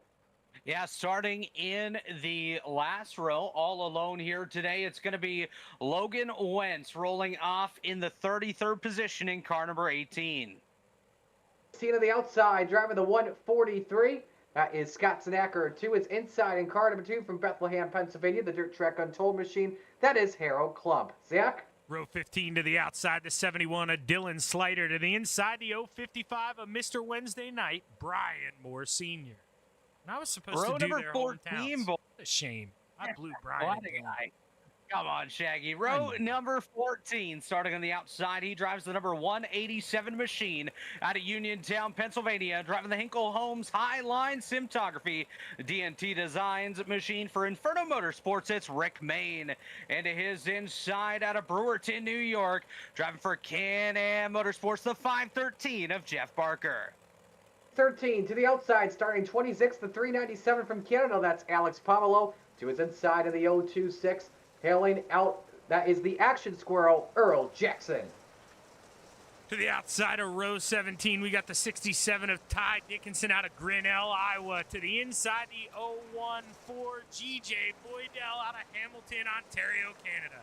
Yeah, starting in the last row, all alone here today, it's going to be Logan Wentz rolling off in the 33rd position in car number 18. Seen on the outside, driving the 143. That is Scott Sinacker. 2 is inside in car number 2 from Bethlehem, Pennsylvania, the Dirt Track Untold machine. That is Harold Klump. Zach? Row 15 to the outside, the 71 of Dylan Slater. To the inside, the 055 of Mr. Wednesday Night, Brian Moore Sr. And I was supposed to do their hometowns. What a shame. I blew Brian. Come on, Shaggy. Row number 14, starting on the outside. He drives the number 187 machine out of Uniontown, Pennsylvania, driving the Hinkle Homes Highline Simtography DNT Designs machine for Inferno Motorsports. It's Rick Main. And to his inside out of Brewerton, New York, driving for Can-Am Motorsports, the 513 of Jeff Barker. 13 to the outside, starting 26, the 397 from Canada. That's Alex Pomelo. To his inside of the 026. Hailing out, that is the Action Squirrel, Earl Jackson. To the outside of row 17, we got the 67 of Ty Dickinson out of Grinnell, Iowa. To the inside, the 014 GJ Boydell out of Hamilton, Ontario, Canada.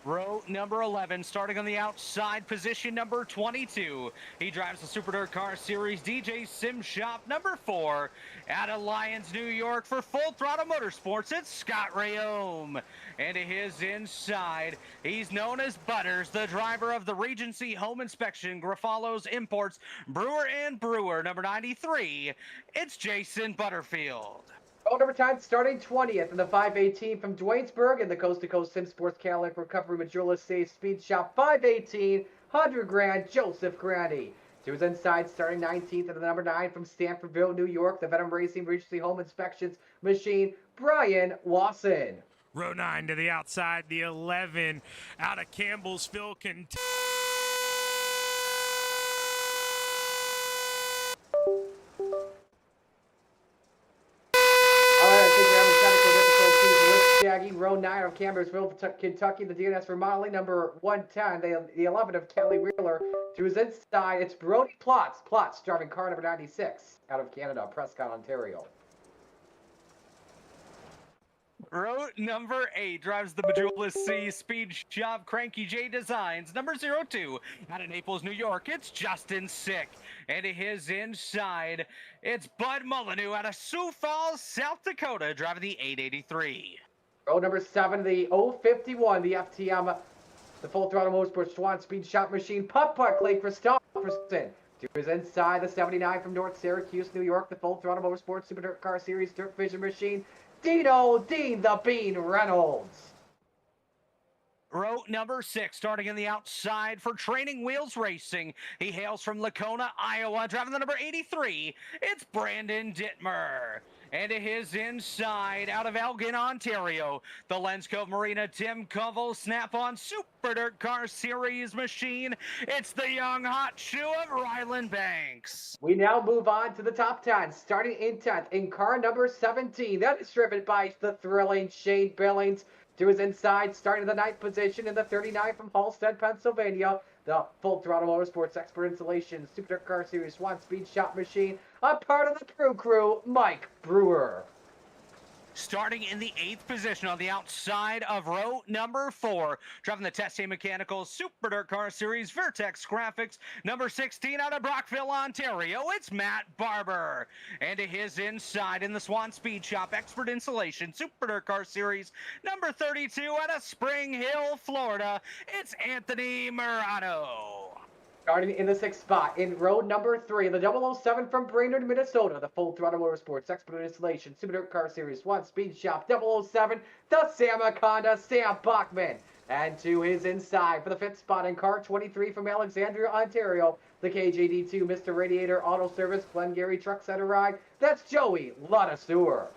Row number 11, starting on the outside, position number 22. He drives the Super Dirt Car Series DJ Sim Shop number 4 out of Lyons, New York for Full Throttle Motorsports. It's Scott Rayome. And to his inside, he's known as Butters, the driver of the Regency Home Inspection, Grafalo's Imports, Brewer and Brewer number 93. It's Jason Butterfield. Roll number 10, starting 20th in the 518 from Dwaynesburg in the Coast to Coast Sim Sports Cadillac Recovery Majula Safe Speed Shop 518, 100 grand, Joseph Grandy. To his inside, starting 19th in the number 9 from Stanfordville, New York, the Venom Racing Regency Home Inspections machine, Brian Wasson. Row 9 to the outside, the 11 out of Campbellsville, Kentucky. All right, I think we're having technical difficulties with Shaggy. Row 9 of Campbellsville, Kentucky. The DNS for modeling number 110. The 11 of Kelly Wheeler. To his inside, it's Brody Plotz driving car number 96 out of Canada, Prescott, Ontario. Row number 8 drives the Bejeweled C Speed Shop Cranky J Designs. Number 02 out of Naples, New York, it's Justin Sick. And to his inside, it's Bud Molyneux out of Sioux Falls, South Dakota, driving the 883. Row number 7, the 051, the FTM, the Full Throttle Motorsports Swan Speed Shop Machine, Putt Clay Christopherson. To his inside, the 79 from North Syracuse, New York, the Full Throttle Motorsports Super Dirt Car Series Dirt Vision Machine, Dino Dean the Bean Reynolds. Row number 6, starting in the outside for Training Wheels Racing. He hails from Lacona, Iowa, driving the number 83. It's Brandon Dittmer. And to his inside, out of Elgin, Ontario, the Lens Cove Marina Tim Covell Snap-on Super Dirt Car Series machine. It's the young hot shoe of Ryland Banks. We now move on to the top 10, starting in 10th in car number 17. That is driven by the thrilling Shane Billings. To his inside, starting the 9th position in the 39 from Halstead, Pennsylvania, the Full Throttle Motorsports Expert Installation Super Dirt Car Series Swan Speed Shop Machine, a part of the crew, Mike Brewer. Starting in the 8th position on the outside of row number 4, driving the Teste Mechanical Super Dirt Car Series Vertex Graphics, number 16 out of Brockville, Ontario, it's Matt Barber. And to his inside in the Swan Speed Shop Expert Installation Super Dirt Car Series, number 32 out of Spring Hill, Florida, it's Anthony Murano. Starting in the 6th spot in row number 3, the 007 from Brainerd, Minnesota, the Full Throttle Motorsports Expert Installation Super Dirt Car Series Swan Speed Shop 007, the Sam Aconda, Sam Bachman. And to his inside for the 5th spot in car 23 from Alexandria, Ontario, the KJD2 Mr. Radiator Auto Service Glengarry Truck Center Ride, that's Joey Ladaseur.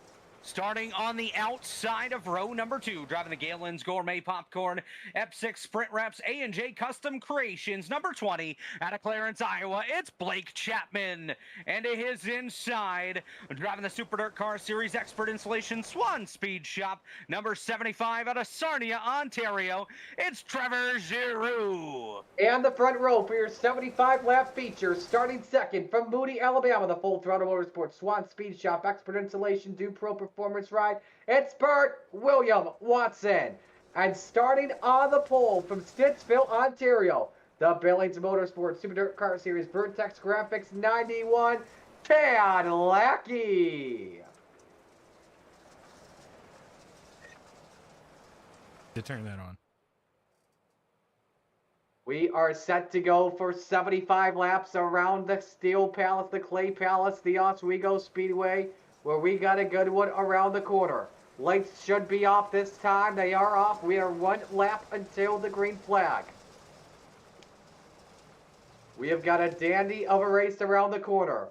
Starting on the outside of row number 2, driving the Galen's Gourmet Popcorn, Ep6 Sprint Reps A&J Custom Creations, number 20, out of Clarence, Iowa, it's Blake Chapman. And to his inside, driving the Super Dirt Car Series Expert Installation Swan Speed Shop, number 75, out of Sarnia, Ontario, it's Trevor Giroux. And the front row for your 75-lap feature, starting second from Moody, Alabama, the Full Throttle Motorsports Swan Speed Shop Expert Installation Do Pro Performance Ride, it's Burt William Watson. And starting on the pole from Stittsville, Ontario, the Billings Motorsports Super Dirt Car Series Vertex Graphics 91, Chad Lackey. To turn that on. We are set to go for 75 laps around the Steel Palace, the Clay Palace, the Oswego Speedway, where we got a good one around the corner. Lights should be off this time. They are off. We are 1 lap until the green flag. We have got a dandy of a race around the corner.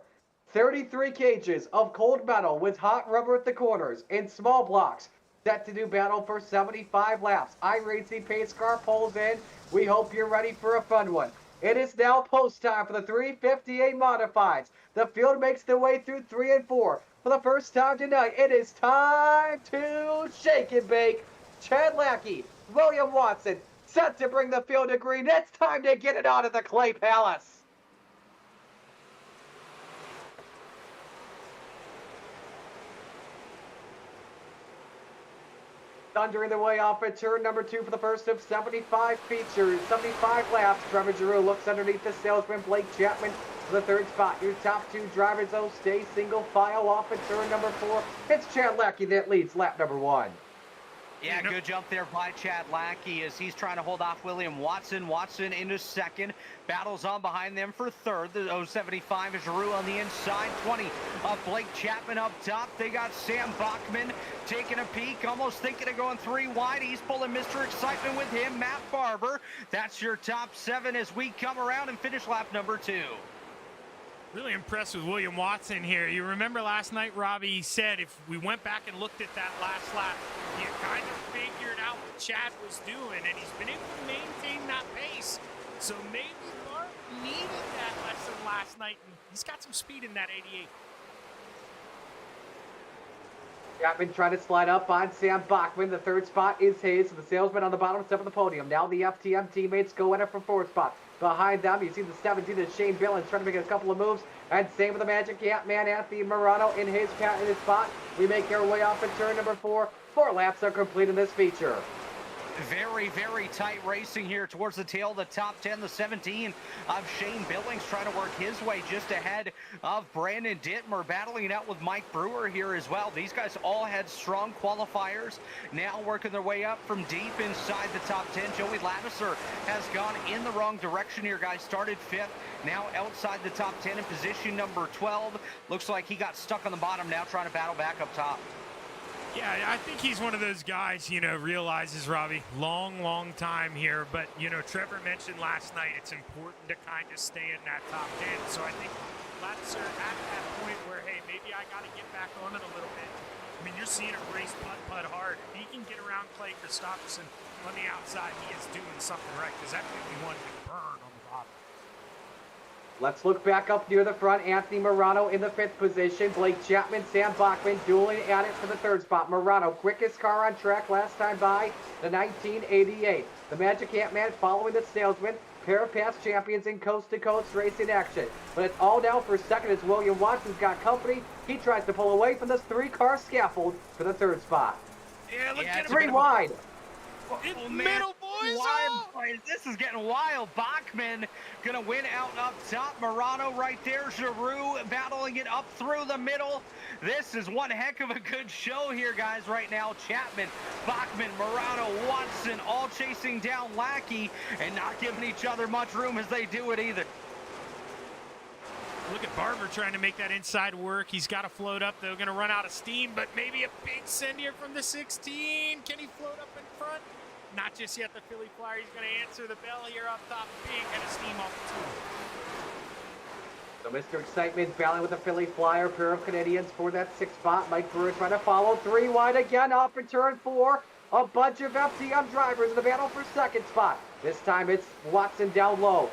33 cages of cold metal with hot rubber at the corners in small blocks. Set to do battle for 75 laps. iRacing pace car pulls in. We hope you're ready for a fun one. It is now post time for the 358 Modifieds. The field makes their way through 3 and 4. For the first time tonight, it is time to shake and bake. Chad Lackey, William Watson, set to bring the field to green. It's time to get it out of the Clay Palace. Thundering their way off at turn number 2 for the first of 75 features, 75 laps. Trevor Giroux looks underneath the salesman, Blake Chapman, for the 3rd spot. Your top 2 drivers, though, stay single file off at turn number 4. It's Chad Lackey that leads lap number 1. Yeah, good jump there by Chad Lackey as he's trying to hold off William Watson. Watson into 2nd. Battles on behind them for 3rd. The 075 is Giroux on the inside. 20 of Blake Chapman up top. They got Sam Bachman taking a peek, almost thinking of going 3 wide. He's pulling Mr. Excitement with him, Matt Barber. That's your top 7 as we come around and finish lap number 2. Really impressed with William Watson here. You remember last night, Robbie said if we went back and looked at that last lap, you kind of figured out what Chad was doing, and he's been able to maintain that pace. So maybe Bart needed that lesson last night, and he's got some speed in that 88. Chapman trying to slide up on Sam Bachman. The third spot is his. The salesman on the bottom step of the podium. Now the FTM teammates go in it for fourth spot. Behind them, you see the 17 is Shane Billings trying to make a couple of moves. And same with the Magic man, Anthony Morano in his spot. We make our way off in turn number 4. 4 laps are complete in this feature. Very, very tight racing here towards the tail of the top 10. The 17 of Shane Billings trying to work his way just ahead of Brandon Dittmer, battling it out with Mike Brewer here as well. These guys all had strong qualifiers, now working their way up from deep inside the top 10. Joey Lattiser has gone in the wrong direction here, guys. Started 5th, now outside the top 10 in position number 12. Looks like he got stuck on the bottom, now trying to battle back up top. Yeah, I think he's one of those guys, realizes, Robbie, long time here. But, Trevor mentioned last night it's important to kind of stay in that top 10. So I think Lattiser at that point where, hey, maybe I got to get back on it a little bit. I mean, you're seeing him race putt hard. If he can get around Clay Christopherson on the outside, he is doing something right, because that 51 can burn on the bottom. Let's look back up near the front. Anthony Morano in the 5th position. Blake Chapman, Sam Bachman dueling at it for the 3rd spot. Morano, quickest car on track last time by the 1988. The Magic Ant-Man following the salesman. Pair of past champions in coast-to-coast racing action. But it's all down for second as William Watson's got company. He tries to pull away from this 3-car scaffold for the 3rd spot. Yeah, look at him. 3 wide. Middle boys. Wild, this is getting wild. Bachman gonna win out up top. Morano right there. Giroux battling it up through the middle. This is one heck of a good show here, guys, right now. Chapman, Bachman, Morano, Watson all chasing down Lackey and not giving each other much room as they do it either. Look at Barber trying to make that inside work. He's got to float up, though. Going to run out of steam, but maybe a big send here from the 16. Can he float up in front? Not just yet. The Philly Flyer. He's going to answer the bell here up top. Big head of steam off the 2. So Mr. Excitement battling with the Philly Flyer, pair of Canadians for that 6th spot. Mike Brewer trying to follow 3 wide again off in turn 4. A bunch of FTM drivers in the battle for 2nd spot. This time it's Watson down low.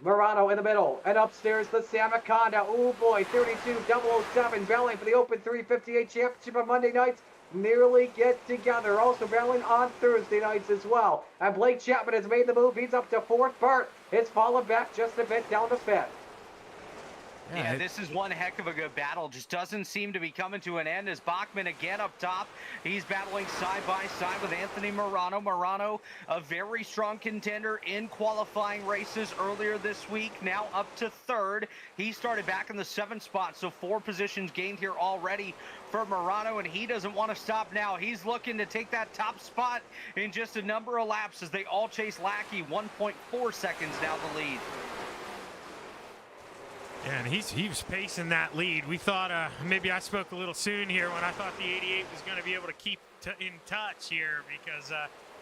Morano in the middle, and upstairs the Samaconda. Oh boy, 32-007 battling for the Open 358 Championship on Monday nights. Nearly get together. Also battling on Thursday nights as well. And Blake Chapman has made the move. He's up to 4th. Bart is fallen back just a bit down to 5th. Yeah, this is one heck of a good battle. Just doesn't seem to be coming to an end as Bachman again up top. He's battling side by side with Anthony Morano. Morano, a very strong contender in qualifying races earlier this week, now up to 3rd. He started back in the 7th spot, so 4 positions gained here already for Morano, and he doesn't want to stop now. He's looking to take that top spot in just a number of laps as they all chase Lackey. 1.4 seconds now the lead. Yeah, and he was pacing that lead. We thought maybe I spoke a little soon here when I thought the 88 was going to be able to keep in touch here because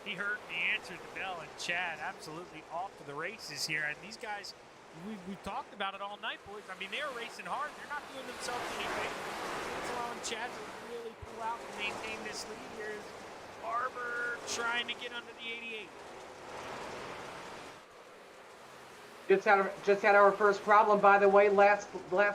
he heard me answered the bell, and Chad absolutely off to the races here. And these guys, we talked about it all night, boys. I mean, they were racing hard. They're not doing themselves any favors. It's allowing Chad to really pull out and maintain this lead. Here's Barber trying to get under the 88. Just had our first problem, by the way, last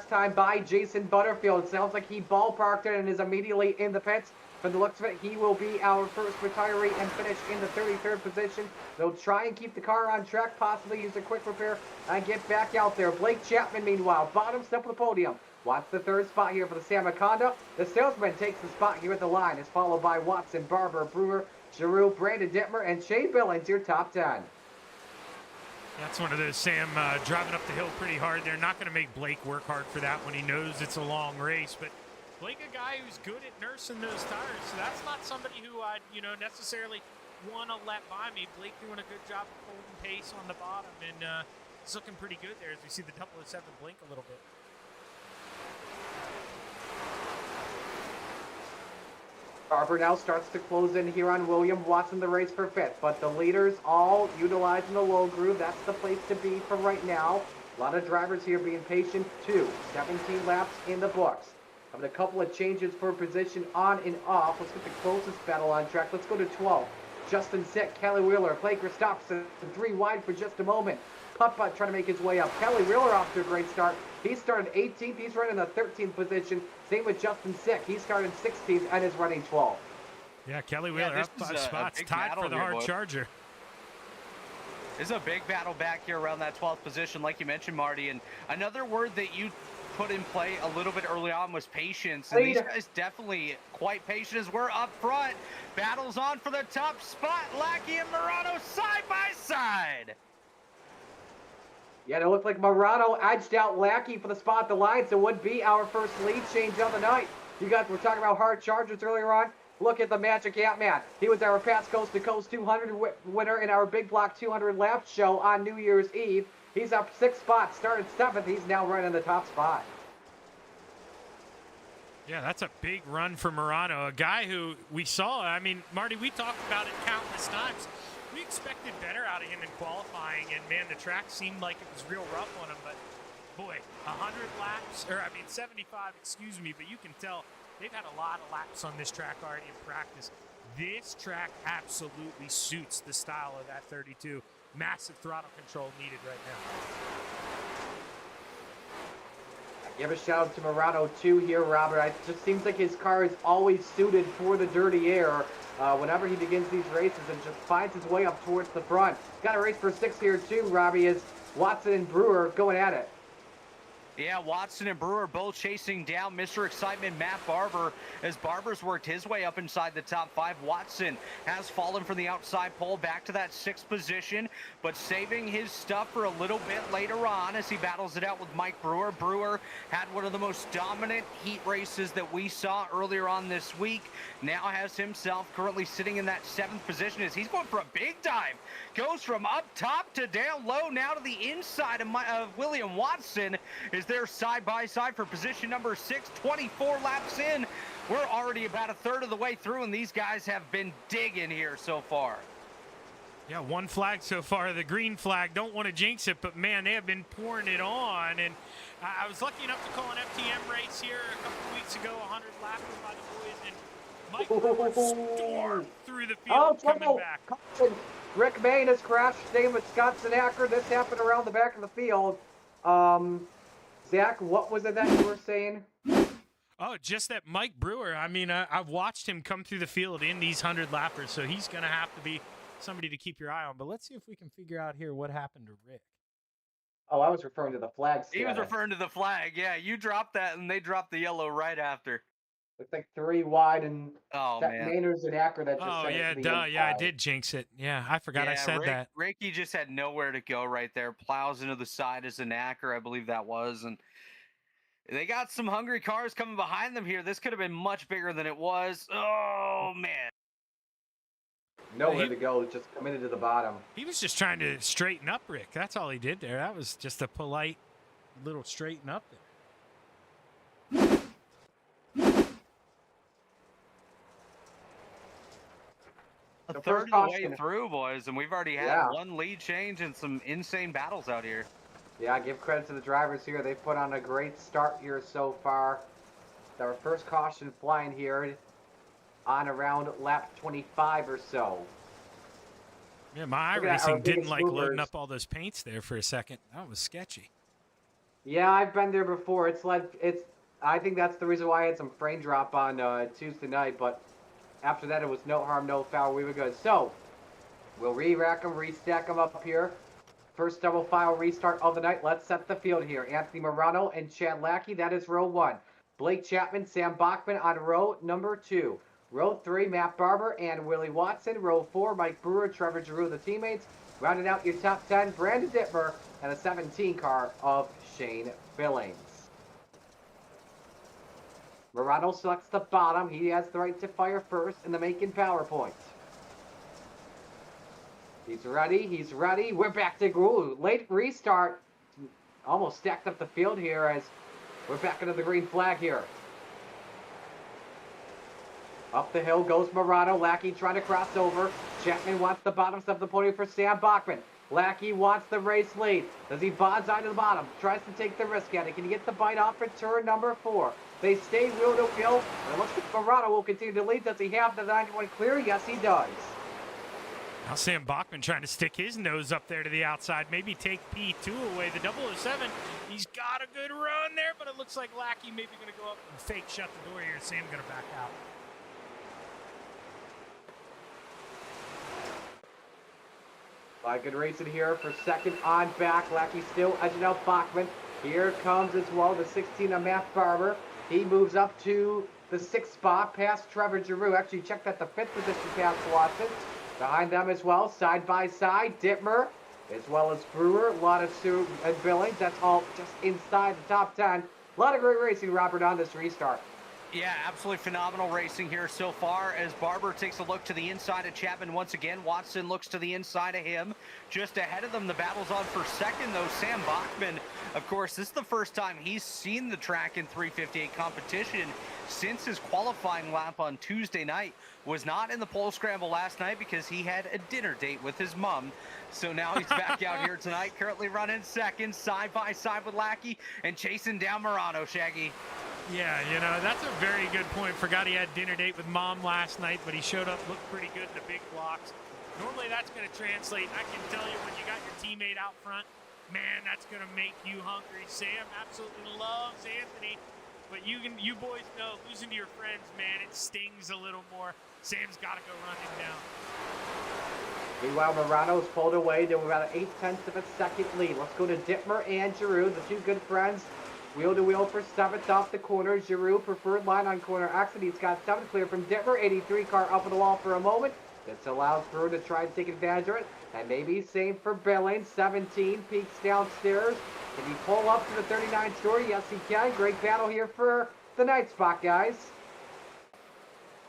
time by Jason Butterfield. Sounds like he ballparked it and is immediately in the pits. From the looks of it, he will be our first retiree and finish in the 33rd position. They'll try and keep the car on track, possibly use a quick repair and get back out there. Blake Chapman, meanwhile, bottom step of the podium. Wants the 3rd spot here for the Samaconda. The salesman takes the spot here at the line. Is followed by Watson, Barber, Brewer, Giroux, Brandon Dittmer, and Shane Billings, your top 10. That's one of those, Sam, driving up the hill pretty hard. They're not going to make Blake work hard for that when he knows it's a long race. But Blake, a guy who's good at nursing those tires, so that's not somebody who I'd, necessarily want to let by me. Blake doing a good job of holding pace on the bottom, and it's looking pretty good there as we see the 007 blink a little bit. Barber now starts to close in here on William Watson, the race for 5th. But the leaders all utilizing the low groove. That's the place to be for right now. A lot of drivers here being patient too. 17 laps in the books. Having a couple of changes for position on and off. Let's get the closest battle on track. Let's go to 12. Justin Sick, Kelly Wheeler, Clay Christopherson, 3 wide for just a moment. putt-putt trying to make his way up. Kelly Wheeler off to a great start. He started 18th. He's running the 13th position. Same with Justin Sick. He started 16th and is running 12th. Yeah, Kelly Wheeler up 5 spots, tied for the hard charger. This is a big battle back here around that 12th position, like you mentioned, Marty. And another word that you put in play a little bit early on was patience. And these guys definitely quite patient as we're up front. Battles on for the top spot. Lackey and Morano side by side. Yeah, it looked like Morano edged out Lackey for the spot at the line, so it would be our first lead change of the night. You guys were talking about hard chargers earlier on. Look at the Magic Ant-Man. He was our past Coast to Coast 200 winner in our Big Block 200 lap show on New Year's Eve. He's up 6 spots, started 7th. He's now right in the top spot. Yeah, that's a big run for Morano, a guy who we saw. I mean, Marty, we talked about it countless times. We expected better out of him in qualifying, and man, the track seemed like it was real rough on him. But boy, 100 laps, or I mean 75, excuse me, but you can tell they've had a lot of laps on this track already in practice. This track absolutely suits the style of that 32. Massive throttle control needed right now. Give a shout out to Morano too here, Robert. It just seems like his car is always suited for the dirty air. Whenever he begins these races and just finds his way up towards the front. Got a race for 6 here too, Robbie, as Watson and Brewer going at it. Yeah, Watson and Brewer both chasing down Mr. Excitement, Matt Barber, as Barber's worked his way up inside the top 5. Watson has fallen from the outside pole back to that 6th position, but saving his stuff for a little bit later on as he battles it out with Mike Brewer. Brewer had one of the most dominant heat races that we saw earlier on this week. Now has himself currently sitting in that 7th position as he's going for a big dive. Goes from up top to down low, now to the inside of William Watson. Is there side by side for position number 6, 24 laps in. We're already about a third of the way through, and these guys have been digging here so far. Yeah, 1 flag so far, the green flag. Don't want to jinx it, but man, they have been pouring it on. And I was lucky enough to call an FTM race here a couple of weeks ago, 100 laps by the boys, and Mike Brewer stormed through the field coming back. Rick Main has crashed, staying with Scott Sinacker. This happened around the back of the field. Zach, what was it that you were saying? Oh, just that Mike Brewer. I mean, I've watched him come through the field in these 100 lappers, so he's going to have to be somebody to keep your eye on. But let's see if we can figure out here what happened to Rick. Oh, I was referring to the flag status. He was referring to the flag. Yeah, you dropped that, and they dropped the yellow right after. Looks like 3 wide and Maynard's and Acker that just Oh, yeah, duh. Yeah, I did jinx it. Yeah, I forgot I said that. Ricky just had nowhere to go right there. Plows into the side as an Acker, I believe that was. And they got some hungry cars coming behind them here. This could have been much bigger than it was. Oh, man. Nowhere to go, just committed to the bottom. He was just trying to straighten up Rick. That's all he did there. That was just a polite little straighten up there. A third of the way through, boys, and we've already had 1 lead change and some insane battles out here. Yeah, give credit to the drivers here. They've put on a great start here so far. Our first caution flying here on around lap 25 or so. Yeah, my iRacing didn't like loading up all those paints there for a second. That was sketchy. Yeah, I've been there before. I think that's the reason why I had some frame drop on Tuesday night, but after that, it was no harm, no foul. We were good. So, we'll re-rack them, restack them up here. First double file restart of the night. Let's set the field here. Anthony Morano and Chad Lackey. That is row 1. Blake Chapman, Sam Bachman on row number 2. Row 3, Matt Barber and Willie Watson. Row 4, Mike Brewer, Trevor Giroux, the teammates. Rounding out your top 10, Brandon Dittmer and a 17 car of Shane Billings. Morano selects the bottom. He has the right to fire first in the making PowerPoint. He's ready. He's ready. We're back to Gru. Late restart. Almost stacked up the field here as we're back into the green flag here. Up the hill goes Morano. Lackey trying to cross over. Chapman wants the bottom step of the podium for Sam Bachman. Lackey wants the race lead. Does he bonds out to the bottom? Tries to take the risk at it. Can he get the bite off at turn number 4? They stay wheel to wheel. And it looks like Morano will continue to lead. Does he have the 91 clear? Yes, he does. Now Sam Bachman trying to stick his nose up there to the outside, maybe take P2 away. The 007, he's got a good run there, but it looks like Lackey maybe going to go up and fake shut the door here. Sam going to back out. Good racing here for second on back. Lackey still edging out Bachman. Here comes as well the 16 of Matt Barber. He moves up to the 6th spot past Trevor Giroux. Actually checked at the 5th position past Watson. Behind them as well, side by side, Dittmer, as well as Brewer, a lot of Sue and Billings. That's all just inside the top 10. A lot of great racing, Robert, on this restart. Yeah, absolutely phenomenal racing here so far as Barber takes a look to the inside of Chapman once again. Watson looks to the inside of him. Just ahead of them, the battle's on for second, though. Sam Bachman, of course, this is the first time he's seen the track in 358 competition since his qualifying lap on Tuesday night. Was not in the pole scramble last night because he had a dinner date with his mom. So now he's back out here tonight, currently running second, side by side with Lackey and chasing down Morano, Shaggy. Yeah, you know, that's a very good point. Forgot he had dinner date with mom last night, but he showed up, looked pretty good in the big blocks. Normally that's going to translate. I can tell you when you got your teammate out front, man, that's going to make you hungry. Sam absolutely loves Anthony, but you boys know losing to your friends, man, it stings a little more. Sam's got to go run him down. Meanwhile, Morano's pulled away. They were about an 0.8 of a second lead. Let's go to Dittmer and Giroux, the two good friends. Wheel to wheel for 7th off the corner. Giroux preferred line on corner exit. He's got 7th clear from Dittmer. 83 car up on the wall for a moment. This allows Brewer to try and take advantage of it. And maybe same for Billings. 17 peaks downstairs. Can he pull up to the 39 story? Yes, he can. Great battle here for the night spot, guys.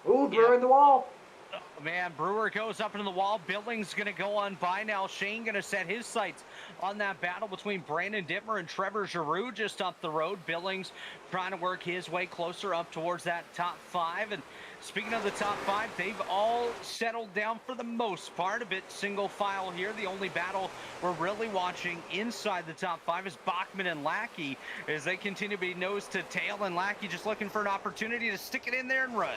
Ooh, Brewer in the wall. Oh, man, Brewer goes up into the wall. Billings going to go on by now. Shane going to set his sights on that battle between Brandon Dittmer and Trevor Giroux just up the road. Billings trying to work his way closer up towards that top 5. And speaking of the top 5, they've all settled down for the most part. A bit single file here. The only battle we're really watching inside the top 5 is Bachman and Lackey as they continue to be nose to tail, and Lackey just looking for an opportunity to stick it in there and run.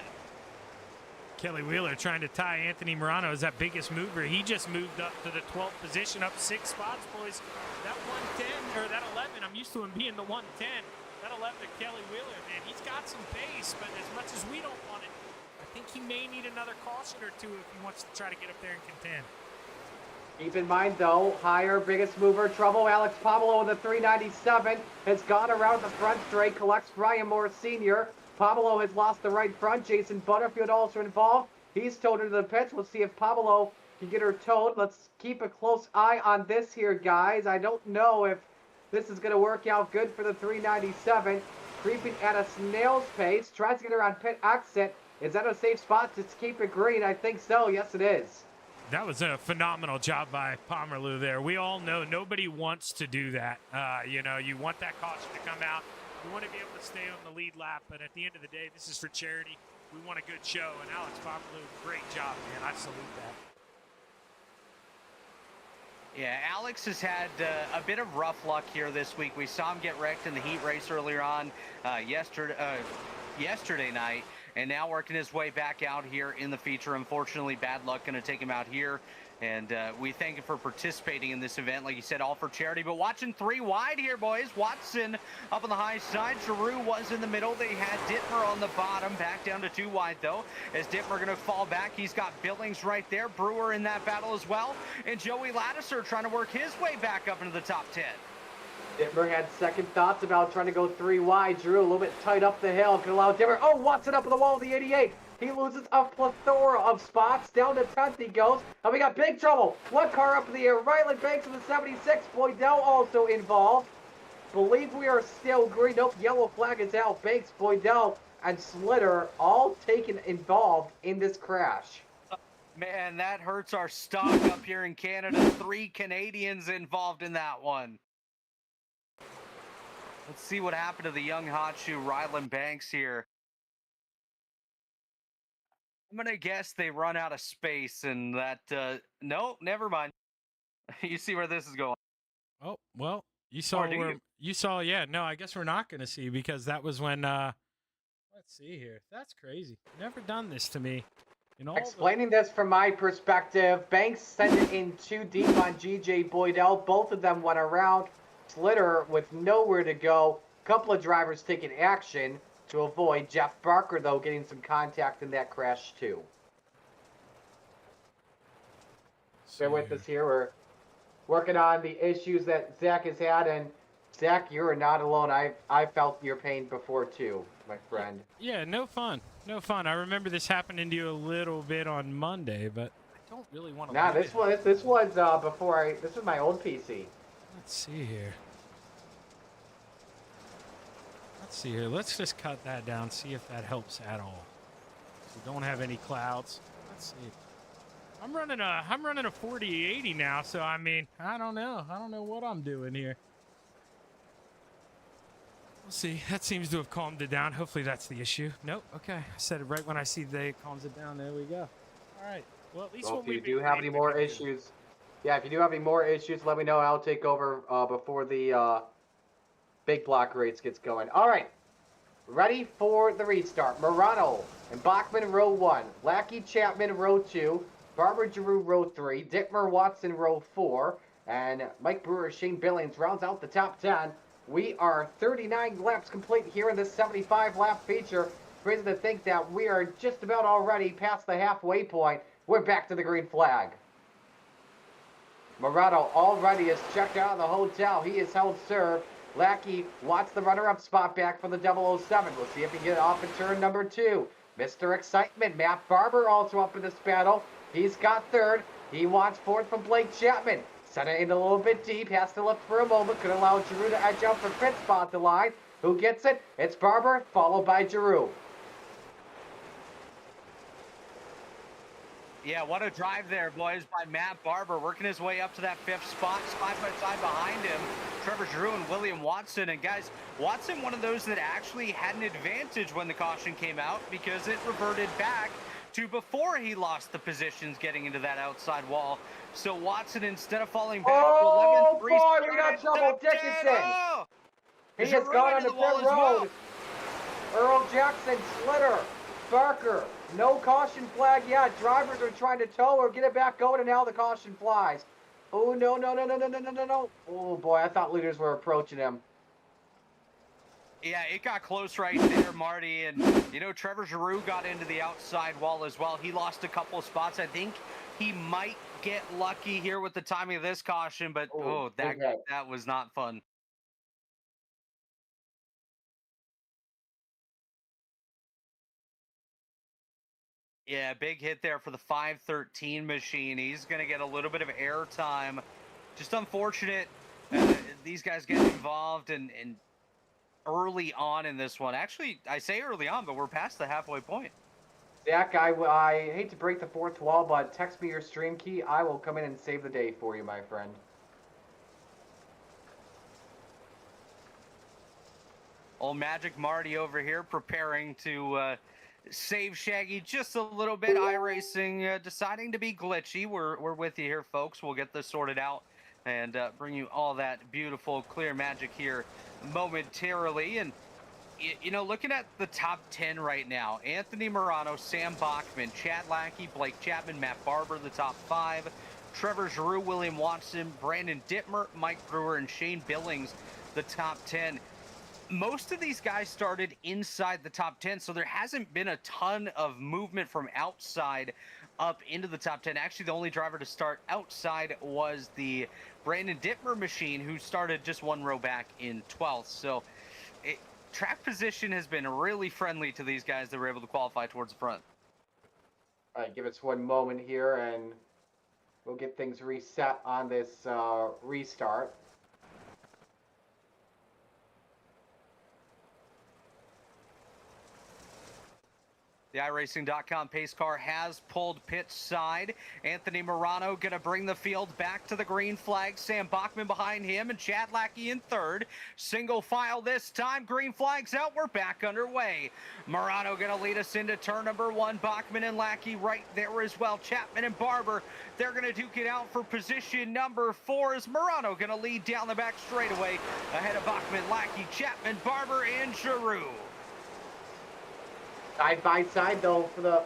Kelly Wheeler trying to tie Anthony Morano as that biggest mover. He just moved up to the 12th position, up 6 spots, boys. That 110, or that 11, I'm used to him being the 110. That 11 to Kelly Wheeler, man, he's got some pace, but as much as we don't want it, I think he may need another caution or two if he wants to try to get up there and contend. Keep in mind, though, higher, biggest mover, trouble. Alex Pablo in the 397 has gone around the front straight, collects Brian Moore Sr. Pablo has lost the right front. Jason Butterfield also involved. He's towed her to the pits. We'll see if Pablo can get her towed. Let's keep a close eye on this here, guys. I don't know if this is going to work out good for the 397. Creeping at a snail's pace. Tries to get her on pit exit. Is that a safe spot to keep it green? I think so. Yes, it is. That was a phenomenal job by Pomerleau there. We all know nobody wants to do that. You know, you want that caution to come out. We want to be able to stay on the lead lap, but at the end of the day, this is for charity. We want a good show, and Alex Pomerleau, great job, man. I salute that. Yeah, Alex has had a bit of rough luck here this week. We saw him get wrecked in the heat race earlier on yesterday night, and now working his way back out here in the feature. Unfortunately, bad luck going to take him out here. And we thank him for participating in this event. Like you said, all for charity. But watching 3 wide here, boys. Watson up on the high side. Giroux was in the middle. They had Dittmer on the bottom. Back down to 2 wide, though. As Dittmer going to fall back. He's got Billings right there. Brewer in that battle as well. And Joey Lattiser trying to work his way back up into the top 10. Dittmer had second thoughts about trying to go 3 wide. Giroux a little bit tight up the hill. Can allow Dittmer. Oh, Watson up on the wall of the 88. He loses a plethora of spots. Down to 10th he goes. And we got big trouble. 1 car up in the air. Ryland Banks in the 76. Boydell also involved. Believe we are still green. Nope, yellow flag is out. Banks, Boydell, and Slitter all taken involved in this crash. Man, that hurts our stock up here in Canada. 3 Canadians involved in that one. Let's see what happened to the young hot shoe Ryland Banks here. I'm going to guess they run out of space and that, no, never mind. You see where this is going. Oh, well, you saw yeah, no, I guess we're not going to see because that was when, let's see here. That's crazy. Never done this to me In all Explaining this from my perspective, Banks sent it in too deep on GJ Boydell. Both of them went around Slitter with nowhere to go. A couple of drivers taking action to avoid. Jeff Barker, though, getting some contact in that crash, too. Bear with us here. We're working on the issues that Zach has had. And, Zach, you are not alone. I felt your pain before, too, my friend. Yeah, no fun. No fun. I remember this happening to you a little bit on Monday, but I don't really want to. Nah, this was before this was my old PC. Let's see here. Let's see here. Let's just cut that down, see if that helps at all. We don't have any clouds. Let's see. I'm running a 4080 now, so I mean, I don't know. I don't know what I'm doing here. We'll see. That seems to have calmed it down. Hopefully that's the issue. Nope. Okay. I said it right when I see that it calms it down. There we go. All right. Well, at least Well, what if we you do have any more issues, yeah, if you do have any more issues, let me know. I'll take over before the big block race gets going. All right. Ready for the restart. Morano and Bachman row 1. Lackey Chapman row 2. Barber Giroux row 3. Dittmer Watson row 4. And Mike Brewer, Shane Billings rounds out the top 10. We are 39 laps complete here in this 75-lap feature. Crazy to think that we are just about already past the halfway point. We're back to the green flag. Morano already is checked out of the hotel. He is held serve. Lackey wants the runner-up spot back for the 007. We'll see if he can get off in turn number 2. Mr. Excitement, Matt Barber also up in this battle. He's got third. He wants fourth from Blake Chapman. Sent it in a little bit deep, has to look for a moment, could allow Giroux to edge out for fifth spot the line. Who gets it? It's Barber, followed by Giroux. Yeah, what a drive there, boys, by Matt Barber, working his way up to that fifth spot, side by side behind him, Trevor Giroux and William Watson. And guys, Watson, one of those that actually had an advantage when the caution came out because it reverted back to before he lost the positions getting into that outside wall. So Watson, instead of falling back, oh boy, we got trouble. Dickinson. Oh, he has gone on the pit road. Earl Jackson, Slitter, Barker. No caution flag yet. Drivers are trying to tow or get it back going, and now the caution flies. Oh, no. Oh, boy, I thought leaders were approaching him. Yeah, it got close right there, Marty. And, you know, Trevor Giroux got into the outside wall as well. He lost a couple of spots. I think he might get lucky here with the timing of this caution, but, that was not fun. Yeah, big hit there for the 513 machine. He's going to get a little bit of air time. Just unfortunate these guys get involved and early on in this one. Actually, I say early on, but we're past the halfway point. Zach, I hate to break the fourth wall, but text me your stream key. I will come in and save the day for you, my friend. Old Magic Marty over here preparing to save Shaggy just a little bit. iRacing deciding to be glitchy. We're with you here, folks. We'll get this sorted out and bring you all that beautiful, clear magic here momentarily. And, you know, looking at the top 10 right now, Anthony Morano, Sam Bachman, Chad Lackey, Blake Chapman, Matt Barber, the top 5. Trevor Giroux, William Watson, Brandon Dittmer, Mike Brewer, and Shane Billings, the top 10. Most of these guys started inside the top 10, so there hasn't been a ton of movement from outside up into the top 10. Actually, the only driver to start outside was the Brandon Dittmer machine, who started just one row back in 12th. So track position has been really friendly to these guys that were able to qualify towards the front. All right, give us one moment here, and we'll get things reset on this restart. The iRacing.com pace car has pulled pit side. Anthony Morano going to bring the field back to the green flag. Sam Bachman behind him and Chad Lackey in third. Single file this time. Green flag's out. We're back underway. Morano going to lead us into turn number 1. Bachman and Lackey right there as well. Chapman and Barber, they're going to duke it out for position number 4. Is Morano going to lead down the back straightaway ahead of Bachman, Lackey, Chapman, Barber, and Giroux. Side by side, though, for the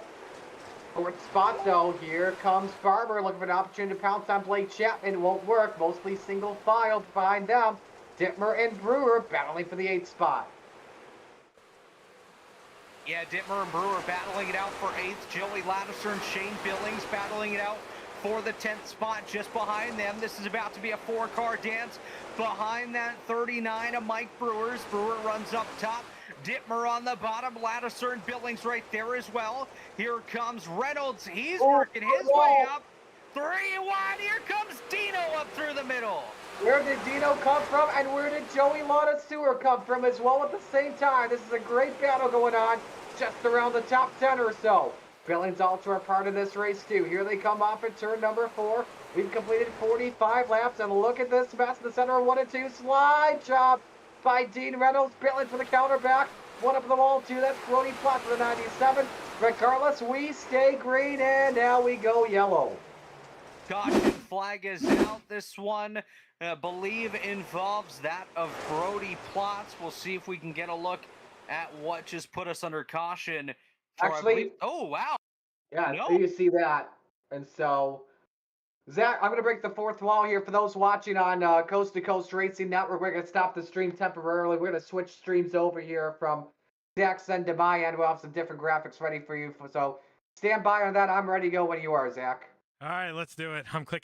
Fourth spot though, here comes Barber looking for an opportunity to pounce on Blake Chapman. Won't work, mostly single file behind them. Dittmer and Brewer battling for the 8th spot. Yeah, Dittmer and Brewer battling it out for 8th. Joey Laddiser and Shane Billings battling it out for the 10th spot just behind them. This is about to be a 4-car dance. Behind that 39 of Mike Brewers. Brewer runs up top. Dittmer on the bottom. Laddiser and Billings right there as well. Here comes Reynolds. He's working his way up. 3 wide. Here comes Dino up through the middle. Where did Dino come from, and where did Joey Laddiser come from as well at the same time? This is a great battle going on just around the top 10 or so. Billings also are part of this race too. Here they come off at turn number 4. We've completed 45 laps, and look at this mess in the center of 1 and 2. Slide job by Dean Reynolds. Billings for the counter back. 1 up in the wall, 2. That's Brody Platt for the 97. Regardless, we stay green, and now we go yellow. Caution flag is out. This one, believe, involves that of Brody Plotz. We'll see if we can get a look at what just put us under caution. Actually, oh, wow. Yeah, No. you see that. And so, Zach, I'm going to break the 4th wall here for those watching on Coast to Coast Racing Network. We're going to stop the stream temporarily. We're going to switch streams over here from Zach's end to my end. We'll have some different graphics ready for you. So stand by on that. I'm ready to go when you are, Zach. All right, let's do it. I'm clicking.